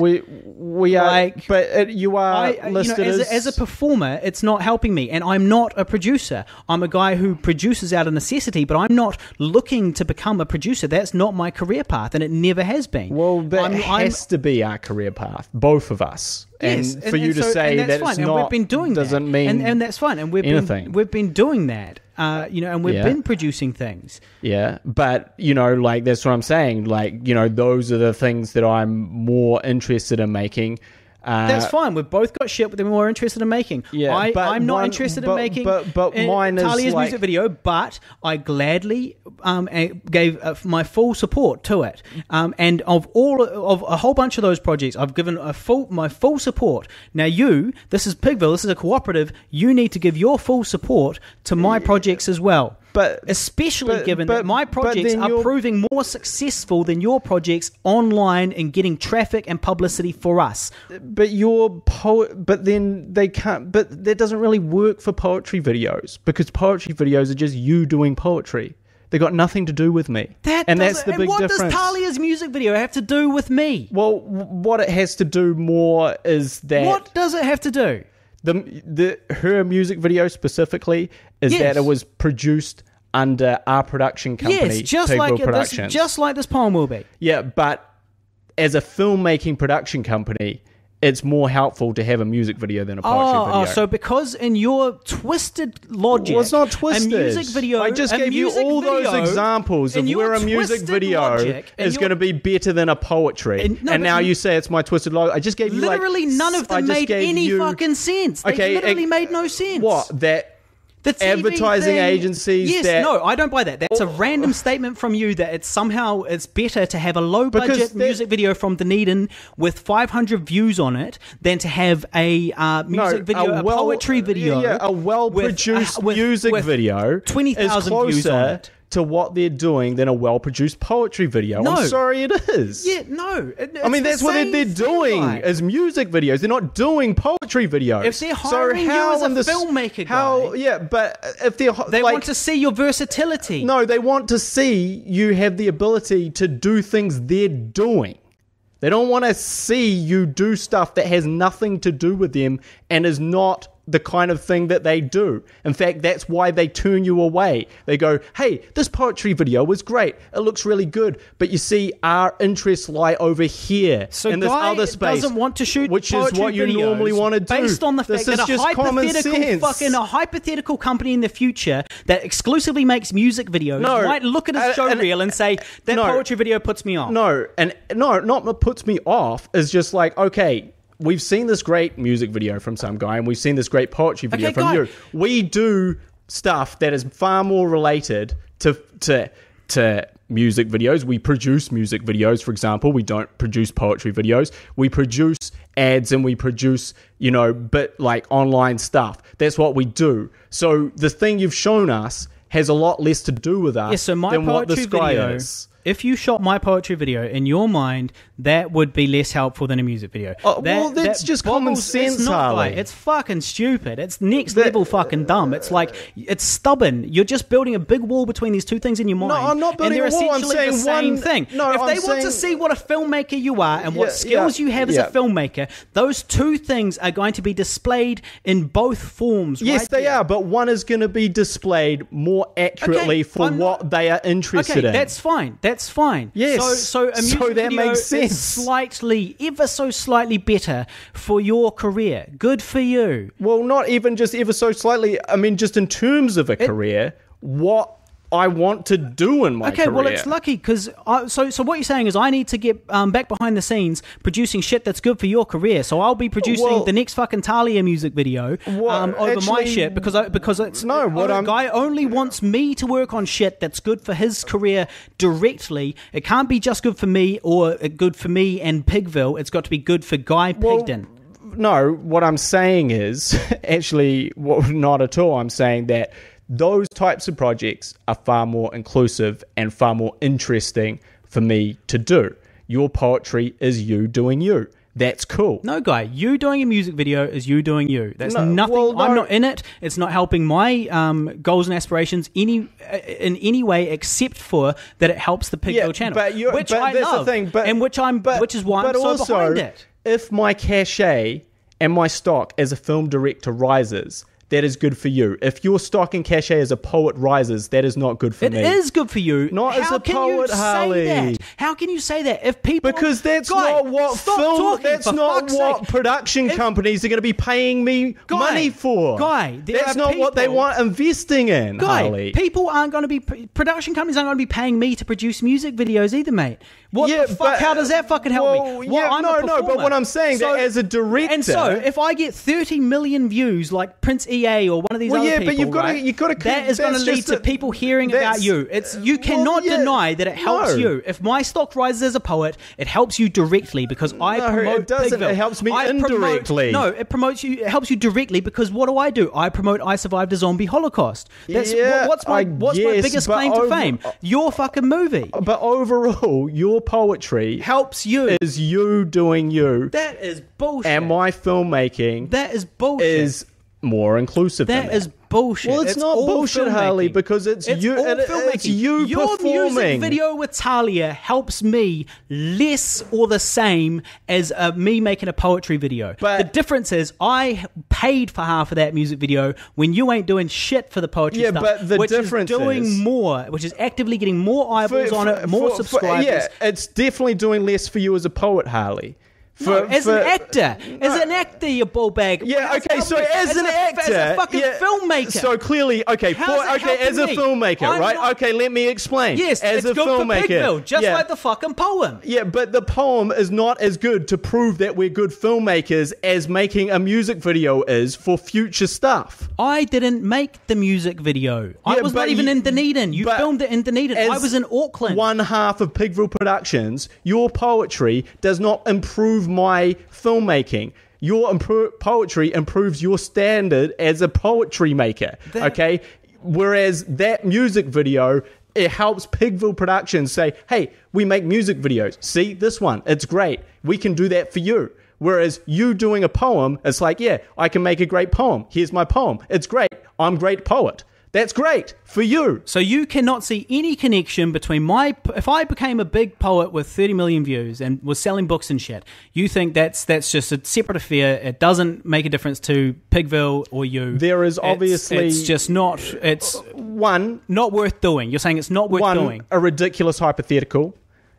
We are, but you are listed as a performer, it's not helping me. And I'm not a producer. I'm a guy who produces out of necessity, but I'm not looking to become a producer. That's not my career path, and it never has been. Well, that has to be our career path, both of us. Yes, and for you to say that it's and not, we've been doing doesn't that. mean and that's fine. And we've been doing that. And we've been producing things. Yeah, but that's what I'm saying. Those are the things that I'm more interested in making. That's fine. We've both got shit that we're more interested in making. Yeah, I'm not interested in making mine is Talia's music video, but I gladly gave my full support to it. And of a whole bunch of those projects, I've given my full support. Now this is Pigville, this is a cooperative, you need to give your full support to my projects as well. But especially given that my projects are proving more successful than your projects online and getting traffic and publicity for us. But then they can't. But that doesn't really work for poetry videos, because poetry videos are just you doing poetry. They got nothing to do with me. That's the big difference. What does Talia's music video have to do with me? Well, what it has to do more is that. What does it have to do? Her music video specifically is that it was produced under our production company, just like this poem will be. Yeah, but as a filmmaking production company, it's more helpful to have a music video than a poetry video. So because in your twisted logic... Well, it's not twisted. A music video... I just gave you all those examples of where a music video is going to be better than a poetry. And now you say it's my twisted logic. I just gave you literally none of them made any fucking sense. They literally made no sense. What? The advertising agencies. Yes, no, I don't buy that. That's a random statement from you that it's better to have a low budget music video from Dunedin with 500 views on it than to have a poetry video. Yeah, a well produced music video 20,000 views on it. To what they're doing than a well-produced poetry video. No. I'm sorry, it is. Yeah, no. That's what they're doing is music videos. They're not doing poetry videos. If they're hiring you as a filmmaker guy... Yeah, but if they want to see your versatility. No, they want to see you have the ability to do things they're doing. They don't want to see you do stuff that has nothing to do with them and is not the kind of thing that they do. In fact, that's why they turn you away. They go, hey, this poetry video was great. It looks really good. But you see, our interests lie over here in this other space. Doesn't want to shoot which is what you normally want to do. Based on the fact that a hypothetical company in the future that exclusively makes music videos might look at a show reel and say, that poetry video puts me off. Not what puts me off is just like, okay, we've seen this great music video from some guy, and we've seen this great poetry video from you. We do stuff that is far more related to music videos. We produce music videos, for example. We don't produce poetry videos. We produce ads and we produce, online stuff. That's what we do. So the thing you've shown us has a lot less to do with us than what this guy is. If you shot my poetry video, in your mind, that would be less helpful than a music video. That's just common sense, Harley. It's fucking stupid. It's next level fucking dumb. It's it's stubborn. You're just building a big wall between these two things in your mind. No, I'm not building a wall. I'm saying the same thing. No, if they want to see what a filmmaker you are and what skills you have as a filmmaker, those two things are going to be displayed in both forms. Yes, they are, but one is going to be displayed more accurately for what they are interested in. That's fine. That's fine. Yes. So a music that video makes sense. is ever so slightly better for your career. Good for you. Well, not even just ever so slightly. I mean, just in terms of a career, what I want to do in my career. Okay, well, it's lucky because so what you're saying is I need to get back behind the scenes producing shit that's good for your career. So I'll be producing the next fucking Talia music video over my shit because it's guy only wants me to work on shit that's good for his career directly. It can't be just good for me or good for me and Pigville. It's got to be good for Guy Pigden. No, what I'm saying is not at all. I'm saying that those types of projects are far more inclusive and far more interesting for me to do. Your poetry is you doing you. That's cool. No, Guy, you doing a music video is you doing you. That's nothing. well, I'm not in it. It's not helping my goals and aspirations in any way, except for that it helps the Pigville channel, which I love, which is why I'm so also, behind it. If my cachet and my stock as a film director rises, that is good for you. If your stock and cachet as a poet rises, that is not good for me. It is good for you. Not as a poet, Harley. How can you say that? If people Because that's not what production companies are going to be paying me money for. That's not what they want investing in, Harley. People aren't going to be production companies aren't going to be paying me to produce music videos either, mate. What the fuck? How does that fucking help me? But what I'm saying that as a director, and so if I get 30 million views like Prince EA or one of these other people, but you've got to that is going to lead to people hearing about you. You cannot deny that it helps you. If my stock rises as a poet, it helps you directly because I promote. It doesn't. Pigville. It helps me indirectly. It promotes you. It helps you directly because what do? I promote I Survived a Zombie Holocaust. That's what's my biggest claim to fame? Your fucking movie. But overall, your poetry helps you. Is you doing you? That is bullshit. And my filmmaking. That is bullshit. Is more inclusive. That is bullshit. Well, it's not bullshit, Harley, because it's you. It's you Your performing. music video with Talia helps me less or the same as me making a poetry video. But the difference is I paid for half of that music video when you ain't doing shit for the poetry stuff. But the difference is doing more, which is actively getting more eyeballs on it, more subscribers. It's definitely doing less for you as a poet, Harley. As an actor, you ball bag. Yeah, okay. So as an actor, as a fucking filmmaker. So clearly, as a filmmaker, right? Okay, let me explain. Yes, as a filmmaker, Pigville, just like the fucking poem. Yeah, but the poem is not as good to prove that we're good filmmakers as making a music video is for future stuff. I didn't make the music video. I was not even in Dunedin. You filmed it in Dunedin. I was in Auckland. One half of Pigville Productions, your poetry does not improve my filmmaking. Your poetry improves your standard as a poetry maker. Okay? Whereas that music video, it helps Pigville Productions say, hey, we make music videos. See, this one, it's great. We can do that for you. Whereas you doing a poem, it's like, yeah, I can make a great poem. Here's my poem. It's great. I'm a great poet. That's great for you. So you cannot see any connection between if I became a big poet with 30 million views and was selling books and shit, you think that's just a separate affair. It doesn't make a difference to Pigville or you. There is obviously... It's just not... It's not worth doing. You're saying it's not worth doing. A ridiculous hypothetical,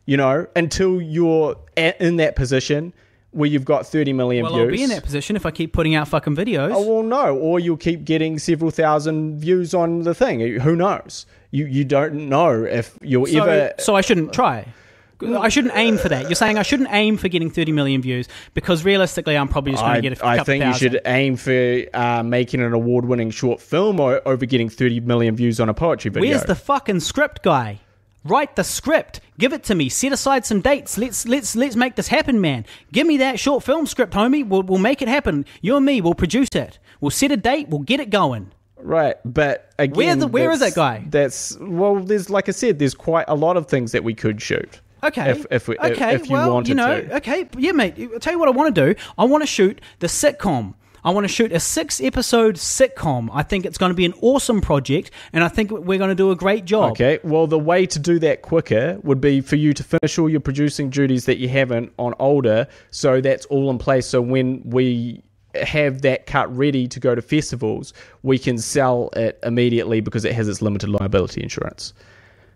until you're in that position where you've got 30 million views. Well, I'll be in that position if I keep putting out fucking videos. Oh, well, no. Or you'll keep getting several thousand views on the thing. Who knows? You don't know if you'll ever... So I shouldn't try. I shouldn't aim for that. You're saying I shouldn't aim for getting 30 million views because realistically I'm probably just going to get a couple I think thousand. You should aim for making an award-winning short film over getting 30 million views on a poetry video. Where's the fucking script, guy? Write the script. Give it to me. Set aside some dates. Let's make this happen, man. Give me that short film script, homie. We'll make it happen. You and me, we'll produce it. We'll set a date. We'll get it going. Right, but again, where is that guy? There's like I said, there's quite a lot of things that we could shoot. Okay. If you wanted to. Okay, yeah, mate. I'll tell you what I want to do. I want to shoot the sitcom. I want to shoot a 6-episode sitcom. I think it's going to be an awesome project, and I think we're going to do a great job. Okay, well, the way to do that quicker would be for you to finish all your producing duties that you haven't on older, so that's all in place. So when we have that cut ready to go to festivals, we can sell it immediately because it has its limited liability insurance.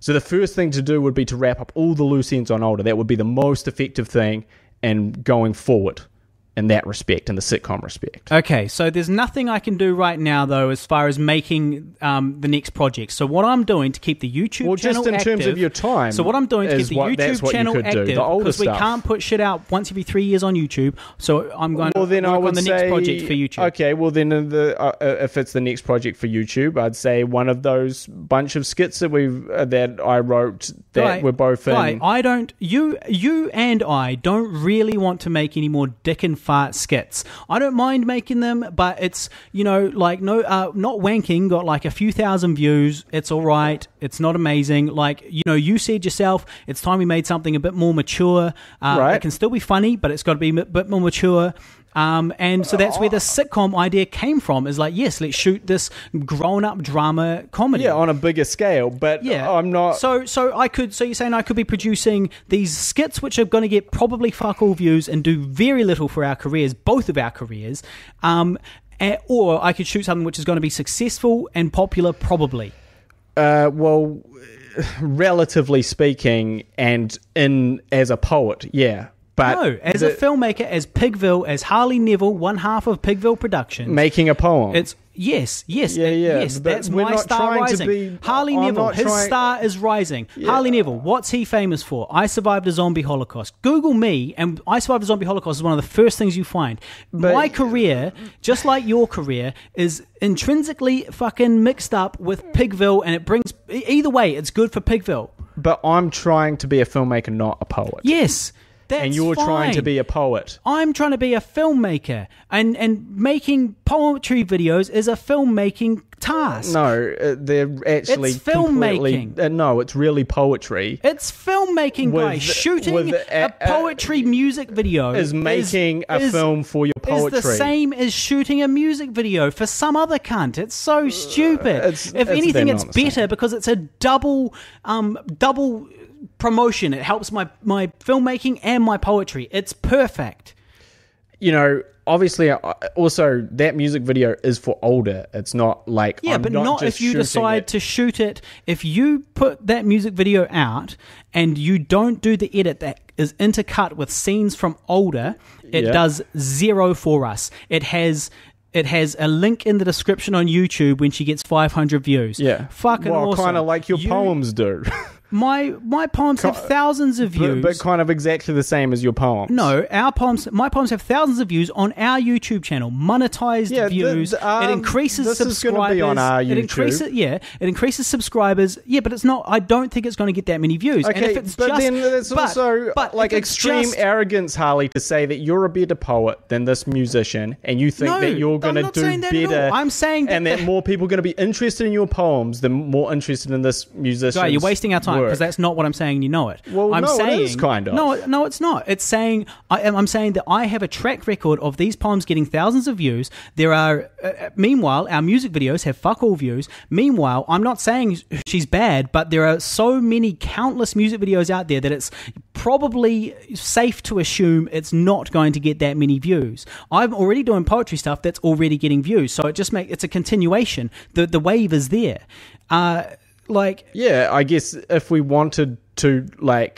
So the first thing to do would be to wrap up all the loose ends on older. That would be the most effective thing and going forward in that respect, in the sitcom respect. Okay, so there's nothing I can do right now, though, as far as making the next project. So what I'm doing to keep the YouTube channel active... just in terms of your time... So what I'm doing to keep the YouTube channel active, because we can't put shit out once every 3 years on YouTube, so I'm going to work on the next project for YouTube. Okay, well then if it's the next project for YouTube, I'd say one of those bunch of skits that I wrote that we're both in... You and I don't really want to make any more dick and fart skits. I don't mind making them, but it's, like, no, Not Wanking got like a few thousand views. It's all right. It's not amazing. Like, you said yourself, it's time we made something a bit more mature. Right. It can still be funny, but it's got to be a bit more mature. And so that's where the sitcom idea came from, is like, yes, let's shoot this grown-up drama comedy. Yeah, on a bigger scale, but I'm not... So you're saying I could be producing these skits which are going to get probably fuck all views and do very little for our careers, both of our careers, or I could shoot something which is going to be successful and popular, probably. Well, relatively speaking, and as a poet, yeah. But no, as a filmmaker, as Pigville, as Harley Neville, one half of Pigville Productions, making a poem. It's yes, but that's we're my not star trying rising. to be. Harley Neville, his star is rising. Yeah. Harley Neville, what's he famous for? I survived a zombie holocaust. Google me, and I survived a zombie holocaust is one of the first things you find. But my career, just like your career, is intrinsically fucking mixed up with Pigville, and it brings either way. It's good for Pigville. But I'm trying to be a filmmaker, not a poet. Yes. And you're trying to be a poet. I'm trying to be a filmmaker. And making poetry videos is a filmmaking task. No, they're actually it's filmmaking. No, it's really poetry. It's filmmaking, guys. Shooting a poetry music video is making a film for your poetry. Is the same as shooting a music video for some other cunt. It's so stupid. If anything, it's better because it's a double promotion. It helps my filmmaking and my poetry. It's perfect. Obviously, also that music video is for older. It's not like but not if you decide to shoot it. If you put that music video out and you don't do the edit that is intercut with scenes from older, it does zero for us. It has a link in the description on YouTube when she gets 500 views. Yeah, fucking awesome. Kind of like your poems do. My poems have thousands of views, but kind of exactly the same as your poems. No, my poems have thousands of views on our YouTube channel, monetized views. It increases this subscribers. Is going to be on our YouTube. It increases subscribers. Yeah, but it's not. I don't think it's going to get that many views. Okay, and if it's then it's also like extreme arrogance, Harley, to say that you're a better poet than this musician, and you think that you're going to do better. I'm saying and that more people are going to be interested in your poems than more interested in this musician. Guy, you're wasting our time. Because that's not what I'm saying. You know it. Well, I'm saying, it is kind of. No, it's not. It's saying I'm saying that I have a track record of these poems getting thousands of views. There are, meanwhile, our music videos have fuck all views. Meanwhile, I'm not saying she's bad, but there are so many countless music videos out there that it's probably safe to assume it's not going to get that many views. I'm already doing poetry stuff that's already getting views, so it's a continuation. The wave is there. I guess if we wanted to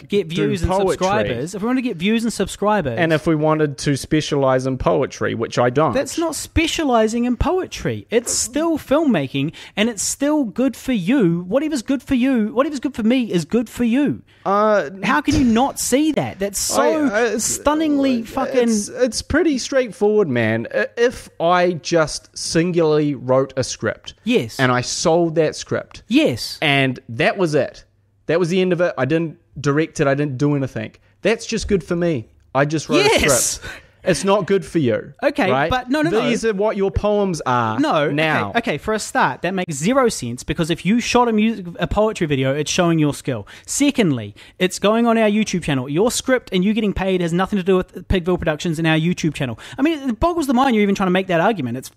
get views and subscribers, if we want to get views and subscribers, and if we wanted to specialize in poetry, which I don't, that's not specializing in poetry. It's still filmmaking, and it's still good for you. Whatever's good for you, whatever's good for me, is good for you. How can you not see that? That's so stunningly fucking. It's pretty straightforward, man. If I just singularly wrote a script, yes, and I sold that script, yes, and that was it. That was the end of it. I didn't direct it. I didn't do anything. That's just good for me. I just wrote a script. It's not good for you. Okay, right? but no. These are what your poems are. Now. Okay, for a start, that makes zero sense because if you shot a poetry video, it's showing your skill. Secondly, it's going on our YouTube channel. Your script and you getting paid has nothing to do with Pigville Productions and our YouTube channel. I mean, it boggles the mind you're even trying to make that argument. It's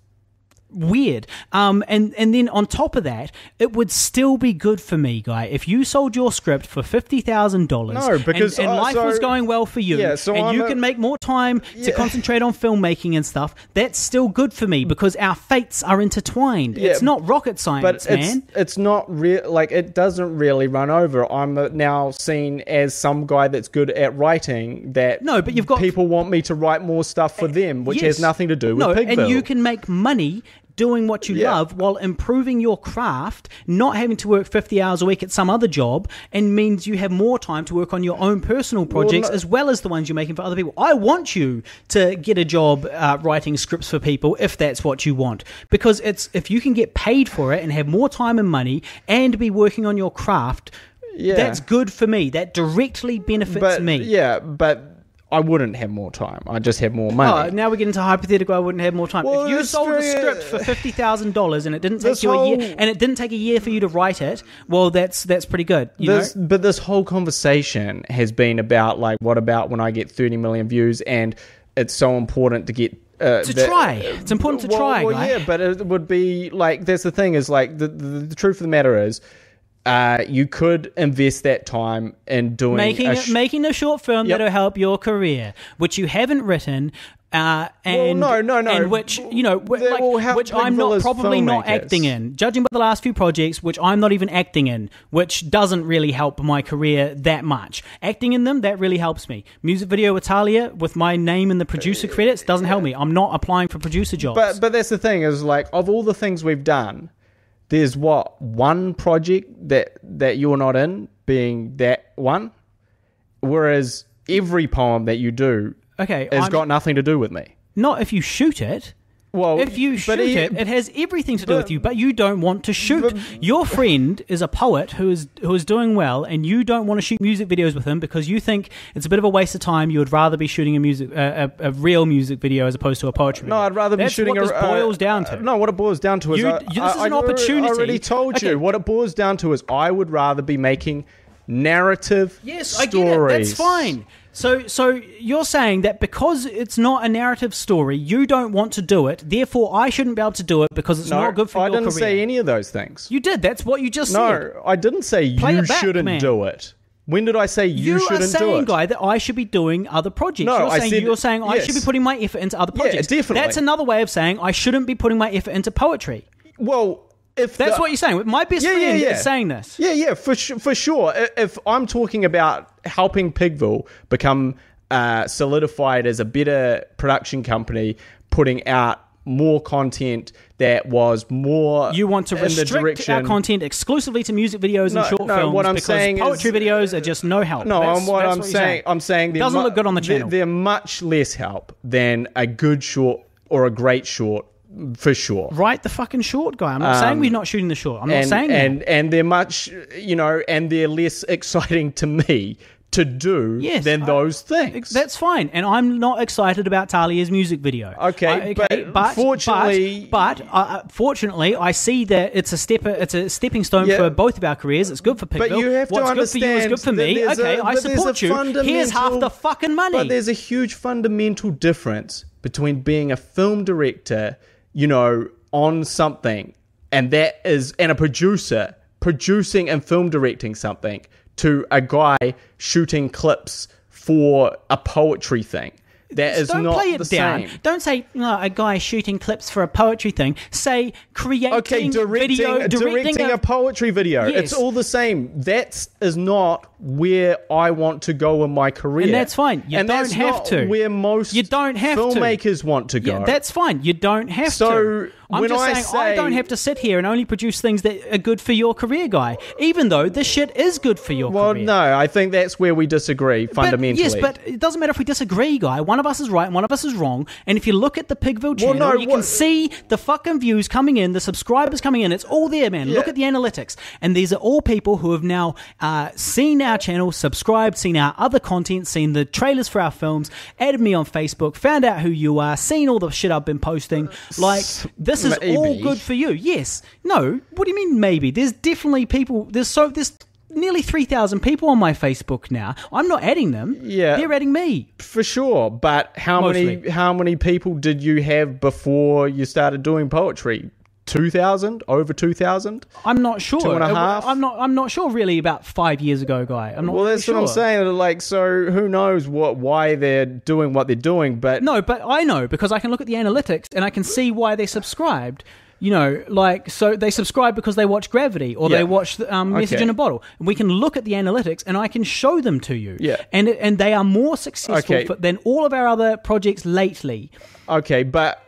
weird. And then on top of that, it would still be good for me, Guy, if you sold your script for $50,000. No, because and life was going well for you, and you can make more time to concentrate on filmmaking and stuff. That's still good for me because our fates are intertwined. It's not rocket science, man. It's not real. Like, it doesn't really run over. I'm now seen as some guy that's good at writing. But you've got people want me to write more stuff for them, which has nothing to do with Pigville. And you can make money doing what you love while improving your craft, not having to work 50 hours a week at some other job, and means you have more time to work on your own personal projects as well as the ones you're making for other people. I want you to get a job writing scripts for people if that's what you want, because if you can get paid for it and have more time and money and be working on your craft, that's good for me. That directly benefits me. Yeah, but I wouldn't have more time. I just have more money. Now we get into hypothetical. I wouldn't have more time. Well, if you it's sold a very- script for $50,000 and it didn't take This you a whole- year, and it didn't take a year for you to write it, well, that's pretty good. But this whole conversation has been about, like, what about when I get 30 million views, and it's so important to get try. It's important to try, guy. Yeah, but it would be like, that's the thing, is like the truth of the matter is, you could invest that time in doing making a short film that'll help your career, which you haven't written. And no. and which will help which I'm people not as probably not filmmakers. acting in. Judging by the last few projects, which I'm not even acting in, which doesn't really help my career that much. Acting in them, that really helps me. Music video with Talia with my name in the producer credits doesn't help me. I'm not applying for producer jobs. But that's the thing, is like, of all the things we've done, there's one project that you're not in, being that one, whereas every poem that you do has got nothing to do with me. Not if you shoot it. Well, if you shoot it has everything to do with you, but you don't want to shoot. Your friend is a poet who is doing well, and you don't want to shoot music videos with him because you think it's a bit of a waste of time. You would rather be shooting a real music video as opposed to a poetry video. No, I'd rather be shooting what this boils down to. No, what it boils down to is... this is an opportunity. I already told you. What it boils down to is I would rather be making narrative stories. I get it. That's fine. So you're saying that because it's not a narrative story, you don't want to do it, therefore I shouldn't be able to do it because it's not good for your career. I didn't say any of those things. You did. That's what you just said. No, I didn't say you shouldn't do it. When did I say you shouldn't do it? You are saying, Guy, that I should be doing other projects. No, you're saying I should be putting my effort into other projects. Yeah, definitely. That's another way of saying I shouldn't be putting my effort into poetry. Well... That's what you're saying. My best friend is saying this. Yeah, for sure. If I'm talking about helping Pigville become solidified as a better production company, putting out more content that was more... You want to restrict our content exclusively to music videos and short films what I'm because saying poetry videos are just no help. I'm saying doesn't look good on the channel. They're much less help than a good short or a great short. For sure. Write the fucking short, Guy. I'm not saying we're not shooting the short. I'm not saying that. And they're much, and they're less exciting to me to do than those things. That's fine. And I'm not excited about Talia's music video. Okay, but fortunately... fortunately, I see that it's a stepping stone for both of our careers. It's good for Pigville. But you have to understand... What's good for you is good for me. Okay, I support you. Here's half the fucking money. But there's a huge fundamental difference between being a film director... on something, and a producer producing and film directing something, to a guy shooting clips for a poetry thing. That is not the same. Don't say a guy shooting clips for a poetry thing. Say directing a poetry video. Yes. It's all the same. That is not where I want to go in my career. And that's fine. You don't that's have not to. Where most filmmakers want to go. Yeah, that's fine. You don't have to. I'm just saying I don't have to sit here and only produce things that are good for your career, Guy. Even though this shit is good for your career. Well, no, I think that's where we disagree fundamentally. Yes, but it doesn't matter if we disagree, Guy. One of us is right and one of us is wrong. And if you look at the Pigville channel, you can see the fucking views coming in, the subscribers coming in. It's all there, man. Yeah. Look at the analytics. And these are all people who have now seen our channel, subscribed, seen our other content, seen the trailers for our films, added me on Facebook, found out who you are, seen all the shit I've been posting. Like, this is all good for you. Yes. No. What do you mean maybe? There's definitely people. There's nearly 3,000 people on my Facebook now. I'm not adding them. Yeah. They're adding me. For sure. But how many people did you have before you started doing poetry? 2,000? Over 2,000? I'm not sure. 2.5? I'm not sure really about 5 years ago, Guy. I'm not that's sure. What I'm saying. Like, so who knows why they're doing what they're doing, but... No, but I know, because I can look at the analytics and I can see why they subscribed. So they subscribe because they watch Gravity or they watch Message in a Bottle. And we can look at the analytics and I can show them to you. Yeah. And they are more successful than all of our other projects lately. Okay, but,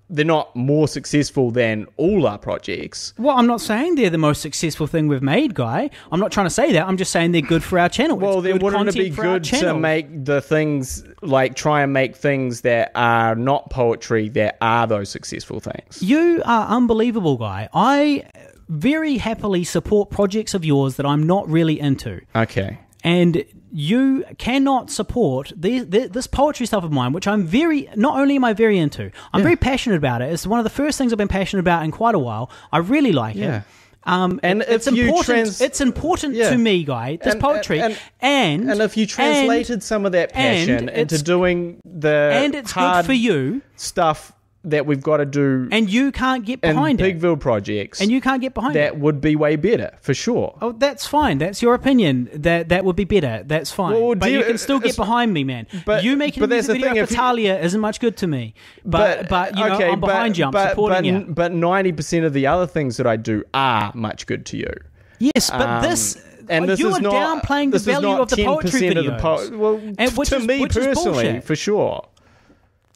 they're not more successful than all our projects. Well, I'm not saying they're the most successful thing we've made, Guy. I'm not trying to say that. I'm just saying they're good for our channel. Well, then wouldn't it be good to make the things, try and make things that are not poetry that are those successful things? You are unbelievable, Guy. I very happily support projects of yours that I'm not really into. Okay. And you cannot support this poetry stuff of mine, which not only am I very into, I'm very passionate about it. It's one of the first things I've been passionate about in quite a while. I really like it. And it's important. It's important to me, Guy. This poetry, and if you translated some of that passion into doing it's hard good for you stuff that we've got to do, and you can't get behind it. Pigville projects, and you can't get behind that would be way better for sure. Oh, that's fine. That's your opinion. That would be better. That's fine. Well, but you can still get behind me, man. You making a music video for Talia isn't much good to me. But I'm behind you. I'm supporting you. But 90% of the other things that I do are much good to you. Yes, but this you are downplaying the value of the poetry videos. To me personally, for sure.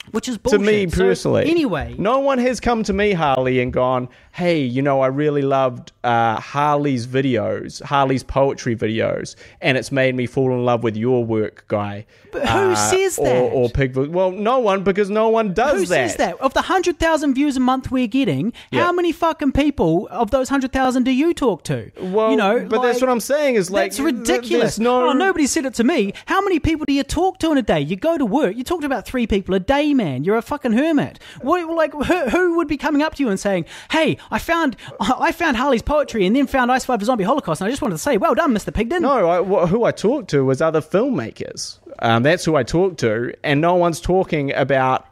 Which is bullshit. To me personally. So, anyway. No one has come to me, Harley, and gone, hey, I really loved Harley's poetry videos, and it's made me fall in love with your work, Guy. But who says that? Or Pigville. Well, no one, because no one does Who says that? Of the 100,000 views a month we're getting, how many fucking people of those 100,000 do you talk to? Well, but that's what I'm saying is like... That's ridiculous. Nobody said it to me. How many people do you talk to in a day? You go to work, you talk to about 3 people a day, man. You're a fucking hermit. Who would be coming up to you and saying, hey, I found Harley's poetry and then found I Survived a Zombie Holocaust, and I just wanted to say, well done, Mr. Pigden. No, who I talked to was other filmmakers. That's who I talked to, and no one's talking about,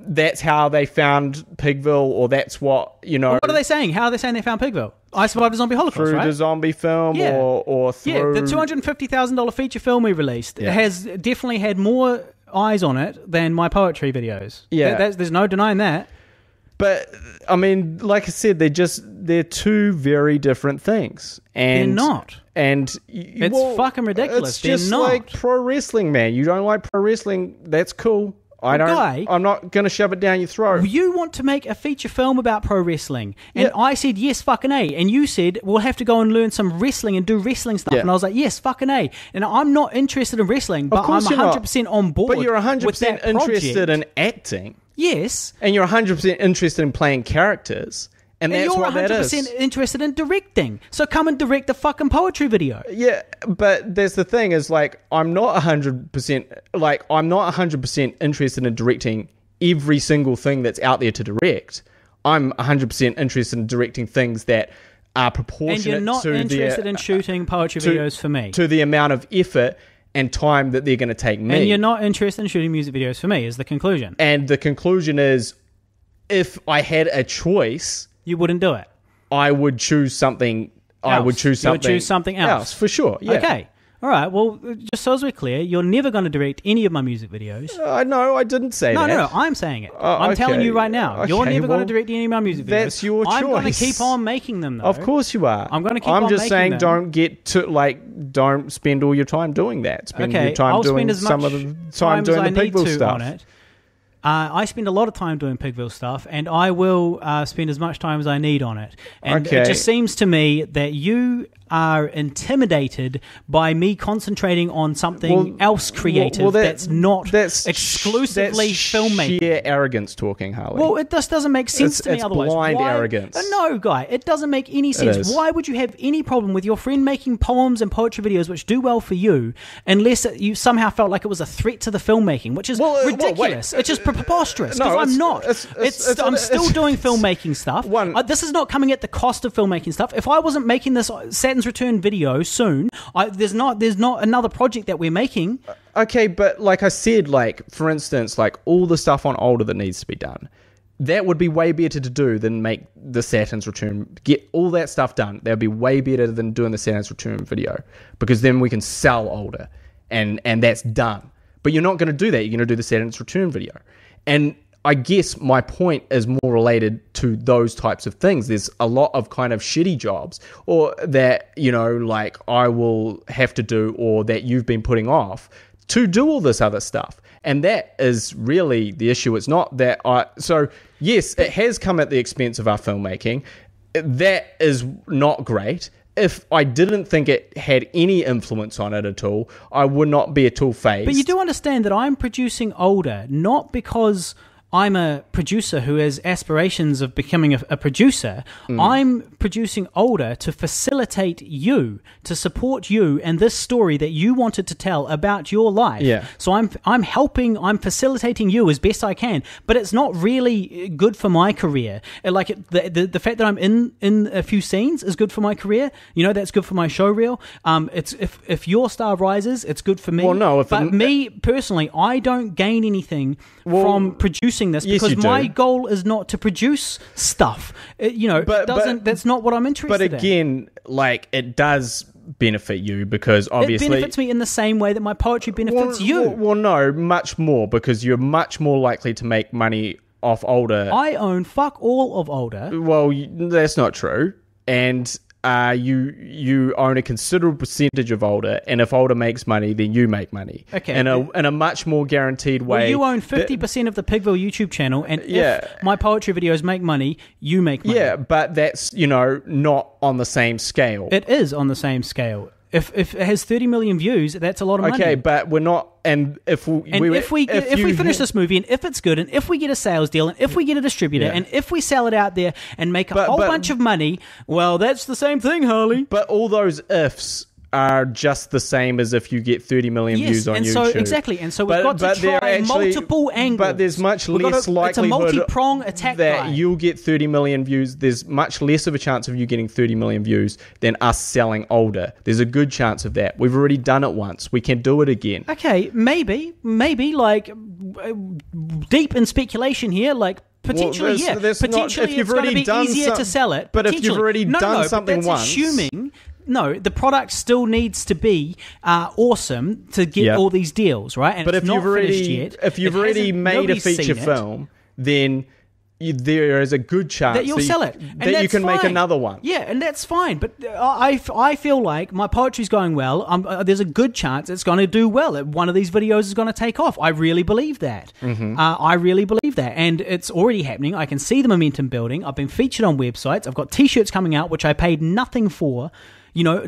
that's how they found Pigville, or that's what, Well, what are they saying? How are they saying they found Pigville? I Survived a Zombie Holocaust, through right? the zombie film, or through... Yeah, the $250,000 feature film we released has definitely had more eyes on it than my poetry videos. Yeah. There's no denying that. But, I mean, like I said, they're two very different things. And they're not. And it's fucking ridiculous. It's just like pro wrestling, man. You don't like pro wrestling, that's cool. I'm not going to shove it down your throat. You want to make a feature film about pro wrestling. And I said, yes, fucking A. And you said, we'll have to go and learn some wrestling and do wrestling stuff. And I was like, yes, fucking A. And I'm not interested in wrestling, but I'm 100% on board. But you're 100% interested in acting. Yes. And you're 100% interested in playing characters. And that's you're what that is. 100% interested in directing. So come and direct the fucking poetry video. Yeah, but there's the thing is, like, I'm not 100% interested in directing every single thing that's out there to direct. I'm 100% interested in directing things that are proportionate to And you're not interested in shooting poetry videos for me. To the amount of effort and time that they're going to take me. And you're not interested in shooting music videos for me, is the conclusion. And the conclusion is, if I had a choice... You wouldn't do it. I would choose something. You would choose something else for sure. Yeah. Okay. All right. Well, just so as we're clear, you're never going to direct any of my music videos. No, I didn't say that. No. I'm saying it. I'm telling you right now. Okay, you're never going to direct any of my music videos. That's your choice. I'm going to keep on making them, though. Of course you are. I'm going to keep on making them. I'm just saying, don't spend all your time doing that. Spend your time doing some of the time doing the Pigville stuff. On it. I spend a lot of time doing Pigville stuff, and I will spend as much time as I need on it. And it just seems to me that you are intimidated by me concentrating on something else creative that's exclusively filmmaking. Sheer arrogance talking, Harley. Well, it just doesn't make sense to me otherwise. It's blind arrogance. No, Guy, it doesn't make any sense. Why would you have any problem with your friend making poems and poetry videos which do well for you, unless you somehow felt like it was a threat to the filmmaking, which is ridiculous. It's just preposterous, because I'm not. I'm still doing filmmaking stuff. This is not coming at the cost of filmmaking stuff. If I wasn't making this Saturn's Return video soon, there's not another project that we're making. Okay, but like I said, like, for instance, like, all the stuff on Older that needs to be done, that would be way better to do than make the Saturn's Return. Get all that stuff done. That would be way better than doing the Saturn's Return video, because then we can sell Older, and that's done. But you're not going to do that. You're going to do the Saturn's Return video. And I guess my point is more related to those types of things. There's a lot of kind of shitty jobs, or that, like, I will have to do, or that you've been putting off to do all this other stuff. And that is really the issue. It's not that so yes, it has come at the expense of our filmmaking. That is not great. If I didn't think it had any influence on it at all, I would not be at all phased. But you do understand that I'm producing Older, not because I'm a producer who has aspirations of becoming a producer. I'm producing Older to facilitate you, to support you and this story that you wanted to tell about your life. Yeah. So I'm helping, I'm facilitating you as best I can, but it's not really good for my career. Like the fact that I'm in a few scenes is good for my career. That's good for my show reel. It's if your star rises, it's good for me. Well, no, but me personally, I don't gain anything from producing this because my goal is not to produce stuff. That's not what I'm interested in. But again, it does benefit you because obviously... It benefits me in the same way that my poetry benefits you. Well, no, much more, because you're much more likely to make money off Older. I own fuck all of Older. Well, that's not true. And you own a considerable percentage of Older, and if Older makes money, then you make money. Okay. In a much more guaranteed way. Well, you own 50% of the Pigville YouTube channel, and if my poetry videos make money, you make money. Yeah, but that's, not on the same scale. It is on the same scale. If it has 30 million views, that's a lot of money. Okay, but we're not... And if we finish this movie, and if it's good, and if we get a sales deal, and if we get a distributor, and if we sell it out there and make a whole bunch of money, well, that's the same thing, Harley. But all those ifs are just the same as if you get 30 million views on YouTube. Exactly. And so we've got to try multiple angles. But there's much less likelihood it's a multi-prong attack that you'll get 30 million views. There's much less of a chance of you getting 30 million views than us selling Older. There's a good chance of that. We've already done it once. We can do it again. Okay, maybe, deep in speculation here, potentially, potentially it's going to be easier to sell it. But if you've already done something once... assuming... No, the product still needs to be awesome to get all these deals, right? And but if you've already made a feature film, then there is a good chance that you'll sell it, that you can make another one. Yeah, and that's fine. But I feel like my poetry's going well. There's a good chance it's going to do well. One of these videos is going to take off. I really believe that. I really believe that, and it's already happening. I can see the momentum building. I've been featured on websites. I've got T-shirts coming out, which I paid nothing for.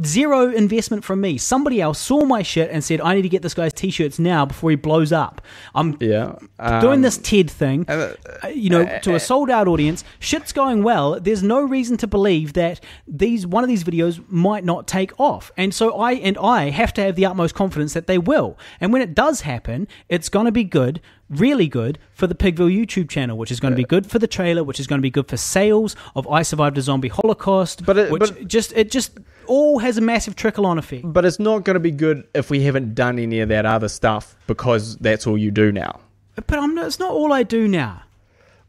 Zero investment from me. Somebody else saw my shit and said, I need to get this guy's T-shirts now before he blows up. I'm doing this TED thing, to a sold-out audience. Shit's going well. There's no reason to believe that one of these videos might not take off. And so I have to have the utmost confidence that they will. And when it does happen, it's going to be good, really good for the Pigville YouTube channel, which is going to be good for the trailer, which is going to be good for sales of I Survived a Zombie Holocaust, it just all has a massive trickle-on effect. But it's not going to be good if we haven't done any of that other stuff, because that's all you do now. But it's not all I do now.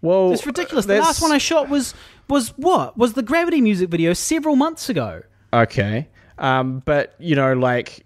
Well, it's ridiculous. The last one I shot was the Gravity music video several months ago. Okay. But, like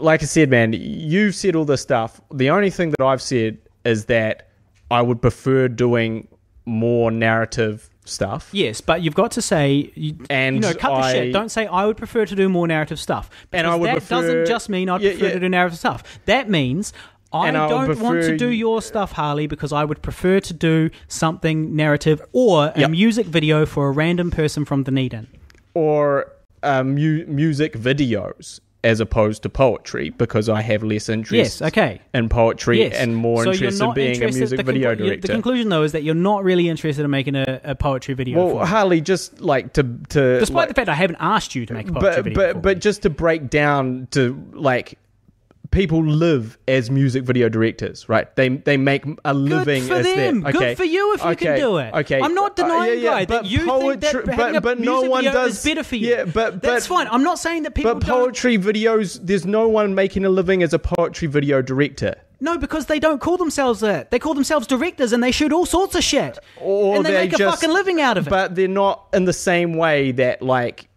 I said, man, you've said all this stuff. The only thing that I've said is that I would prefer doing more narrative stuff. Yes, but you've got to say, cut the shit. Don't say I would prefer to do more narrative stuff. Because that doesn't just mean I'd prefer to do narrative stuff. That means I don't want to do your stuff, Harley, because I would prefer to do something narrative or a music video for a random person from Dunedin. Or music videos as opposed to poetry, because I have less interest in poetry and more interest in being a music video director. The conclusion, though, is that you're not really interested in making a poetry video. Well, Harley, just despite the fact I haven't asked you to make a poetry video. But just to break down to people live as music video directors, right? They make a living as them. Okay. Good for you if you can do it. Okay. I'm not denying, that you think that having a music video is better for you. Yeah, that's fine. I'm not saying that people. But poetry videos, there's no one making a living as a poetry video director. No, because they don't call themselves that. They call themselves directors, and they shoot all sorts of shit. And they make a fucking living out of it. But they're not in the same way that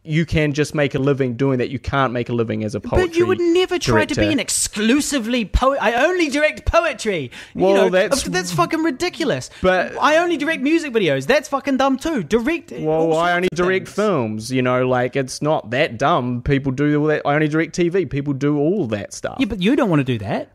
you can just make a living doing that. You can't make a living as a poetry But you would never try director. to be an exclusively poet. I only direct poetry. Well, that's fucking ridiculous. But I only direct music videos. That's fucking dumb too. Well, I only direct films. It's not that dumb. People do all that. I only direct TV. People do all that stuff. Yeah, but you don't want to do that.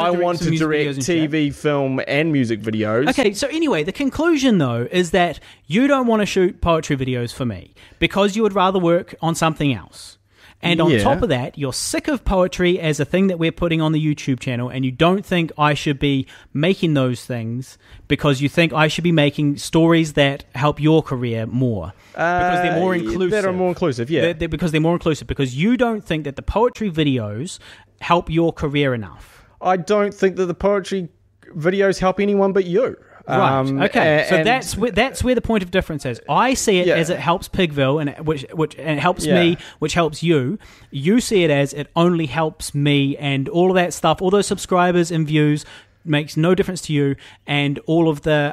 I want to direct TV, film, and music videos. Okay, so anyway, the conclusion though is that you don't want to shoot poetry videos for me because you would rather work on something else. And on top of that, you're sick of poetry as a thing that we're putting on the YouTube channel, and you don't think I should be making those things because you think I should be making stories that help your career more. Because they're more inclusive. That are more inclusive, yeah. Because they're more inclusive. Because you don't think that the poetry videos help your career enough. I don't think that the poetry videos help anyone but you. Right. Okay. So that's where the point of difference is. I see it as it helps Pigville, and which it helps me, which helps you. You see it as it only helps me, and all of that stuff, all those subscribers and views makes no difference to you, and all of the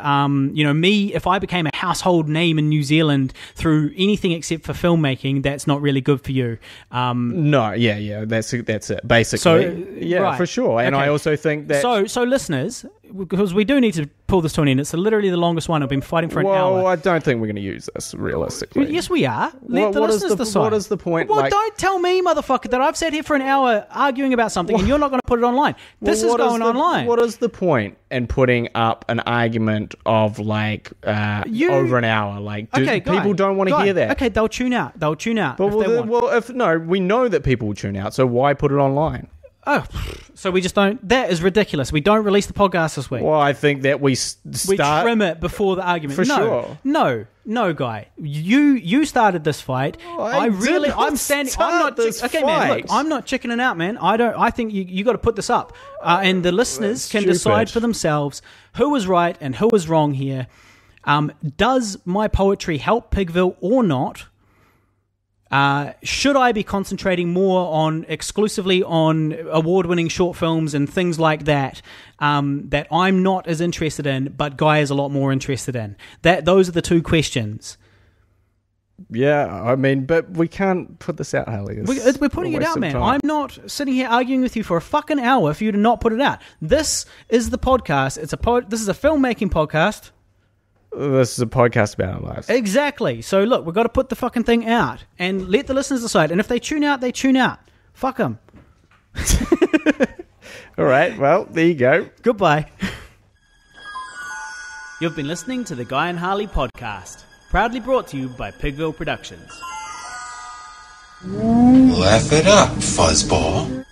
me, if I became a household name in New Zealand through anything except for filmmaking, that's not really good for you. That's it basically. So right. For sure. And I also think that so listeners, because we do need to pull this to an end. It's literally the longest one. I've been fighting for an hour. Well, I don't think we're going to use this realistically. Yes, we are. Let the listeners decide. What is the point? Well, don't tell me, motherfucker, that I've sat here for an hour arguing about something and you're not going to put it online. This is going online. What is the point in putting up an argument of over an hour? People don't want to hear that. Okay, they'll tune out. But we know that people will tune out. So why put it online? Oh, so we just don't... That is ridiculous. We don't release the podcast this week. Well, I think that we trim it before the argument. Sure. No, Guy. You started this fight. I'm not chickening out, man. I think you got to put this up. And the listeners can decide for themselves who was right and who was wrong here. Does my poetry help Pigville or not? Should I be concentrating more exclusively on award-winning short films and things like that that I'm not as interested in, but Guy is a lot more interested in? Those are the two questions. Yeah, I mean, but we can't put this out, Harley. We're putting it out, man. Time. I'm not sitting here arguing with you for a fucking hour for you to not put it out. This is the podcast. This is a filmmaking podcast. This is a podcast about our lives. Exactly. So look, we've got to put the fucking thing out and let the listeners decide. And if they tune out, they tune out. Fuck them. All right. Well, there you go. Goodbye. You've been listening to the Guy and Harley podcast, proudly brought to you by Pigville Productions. Laugh it up, fuzzball.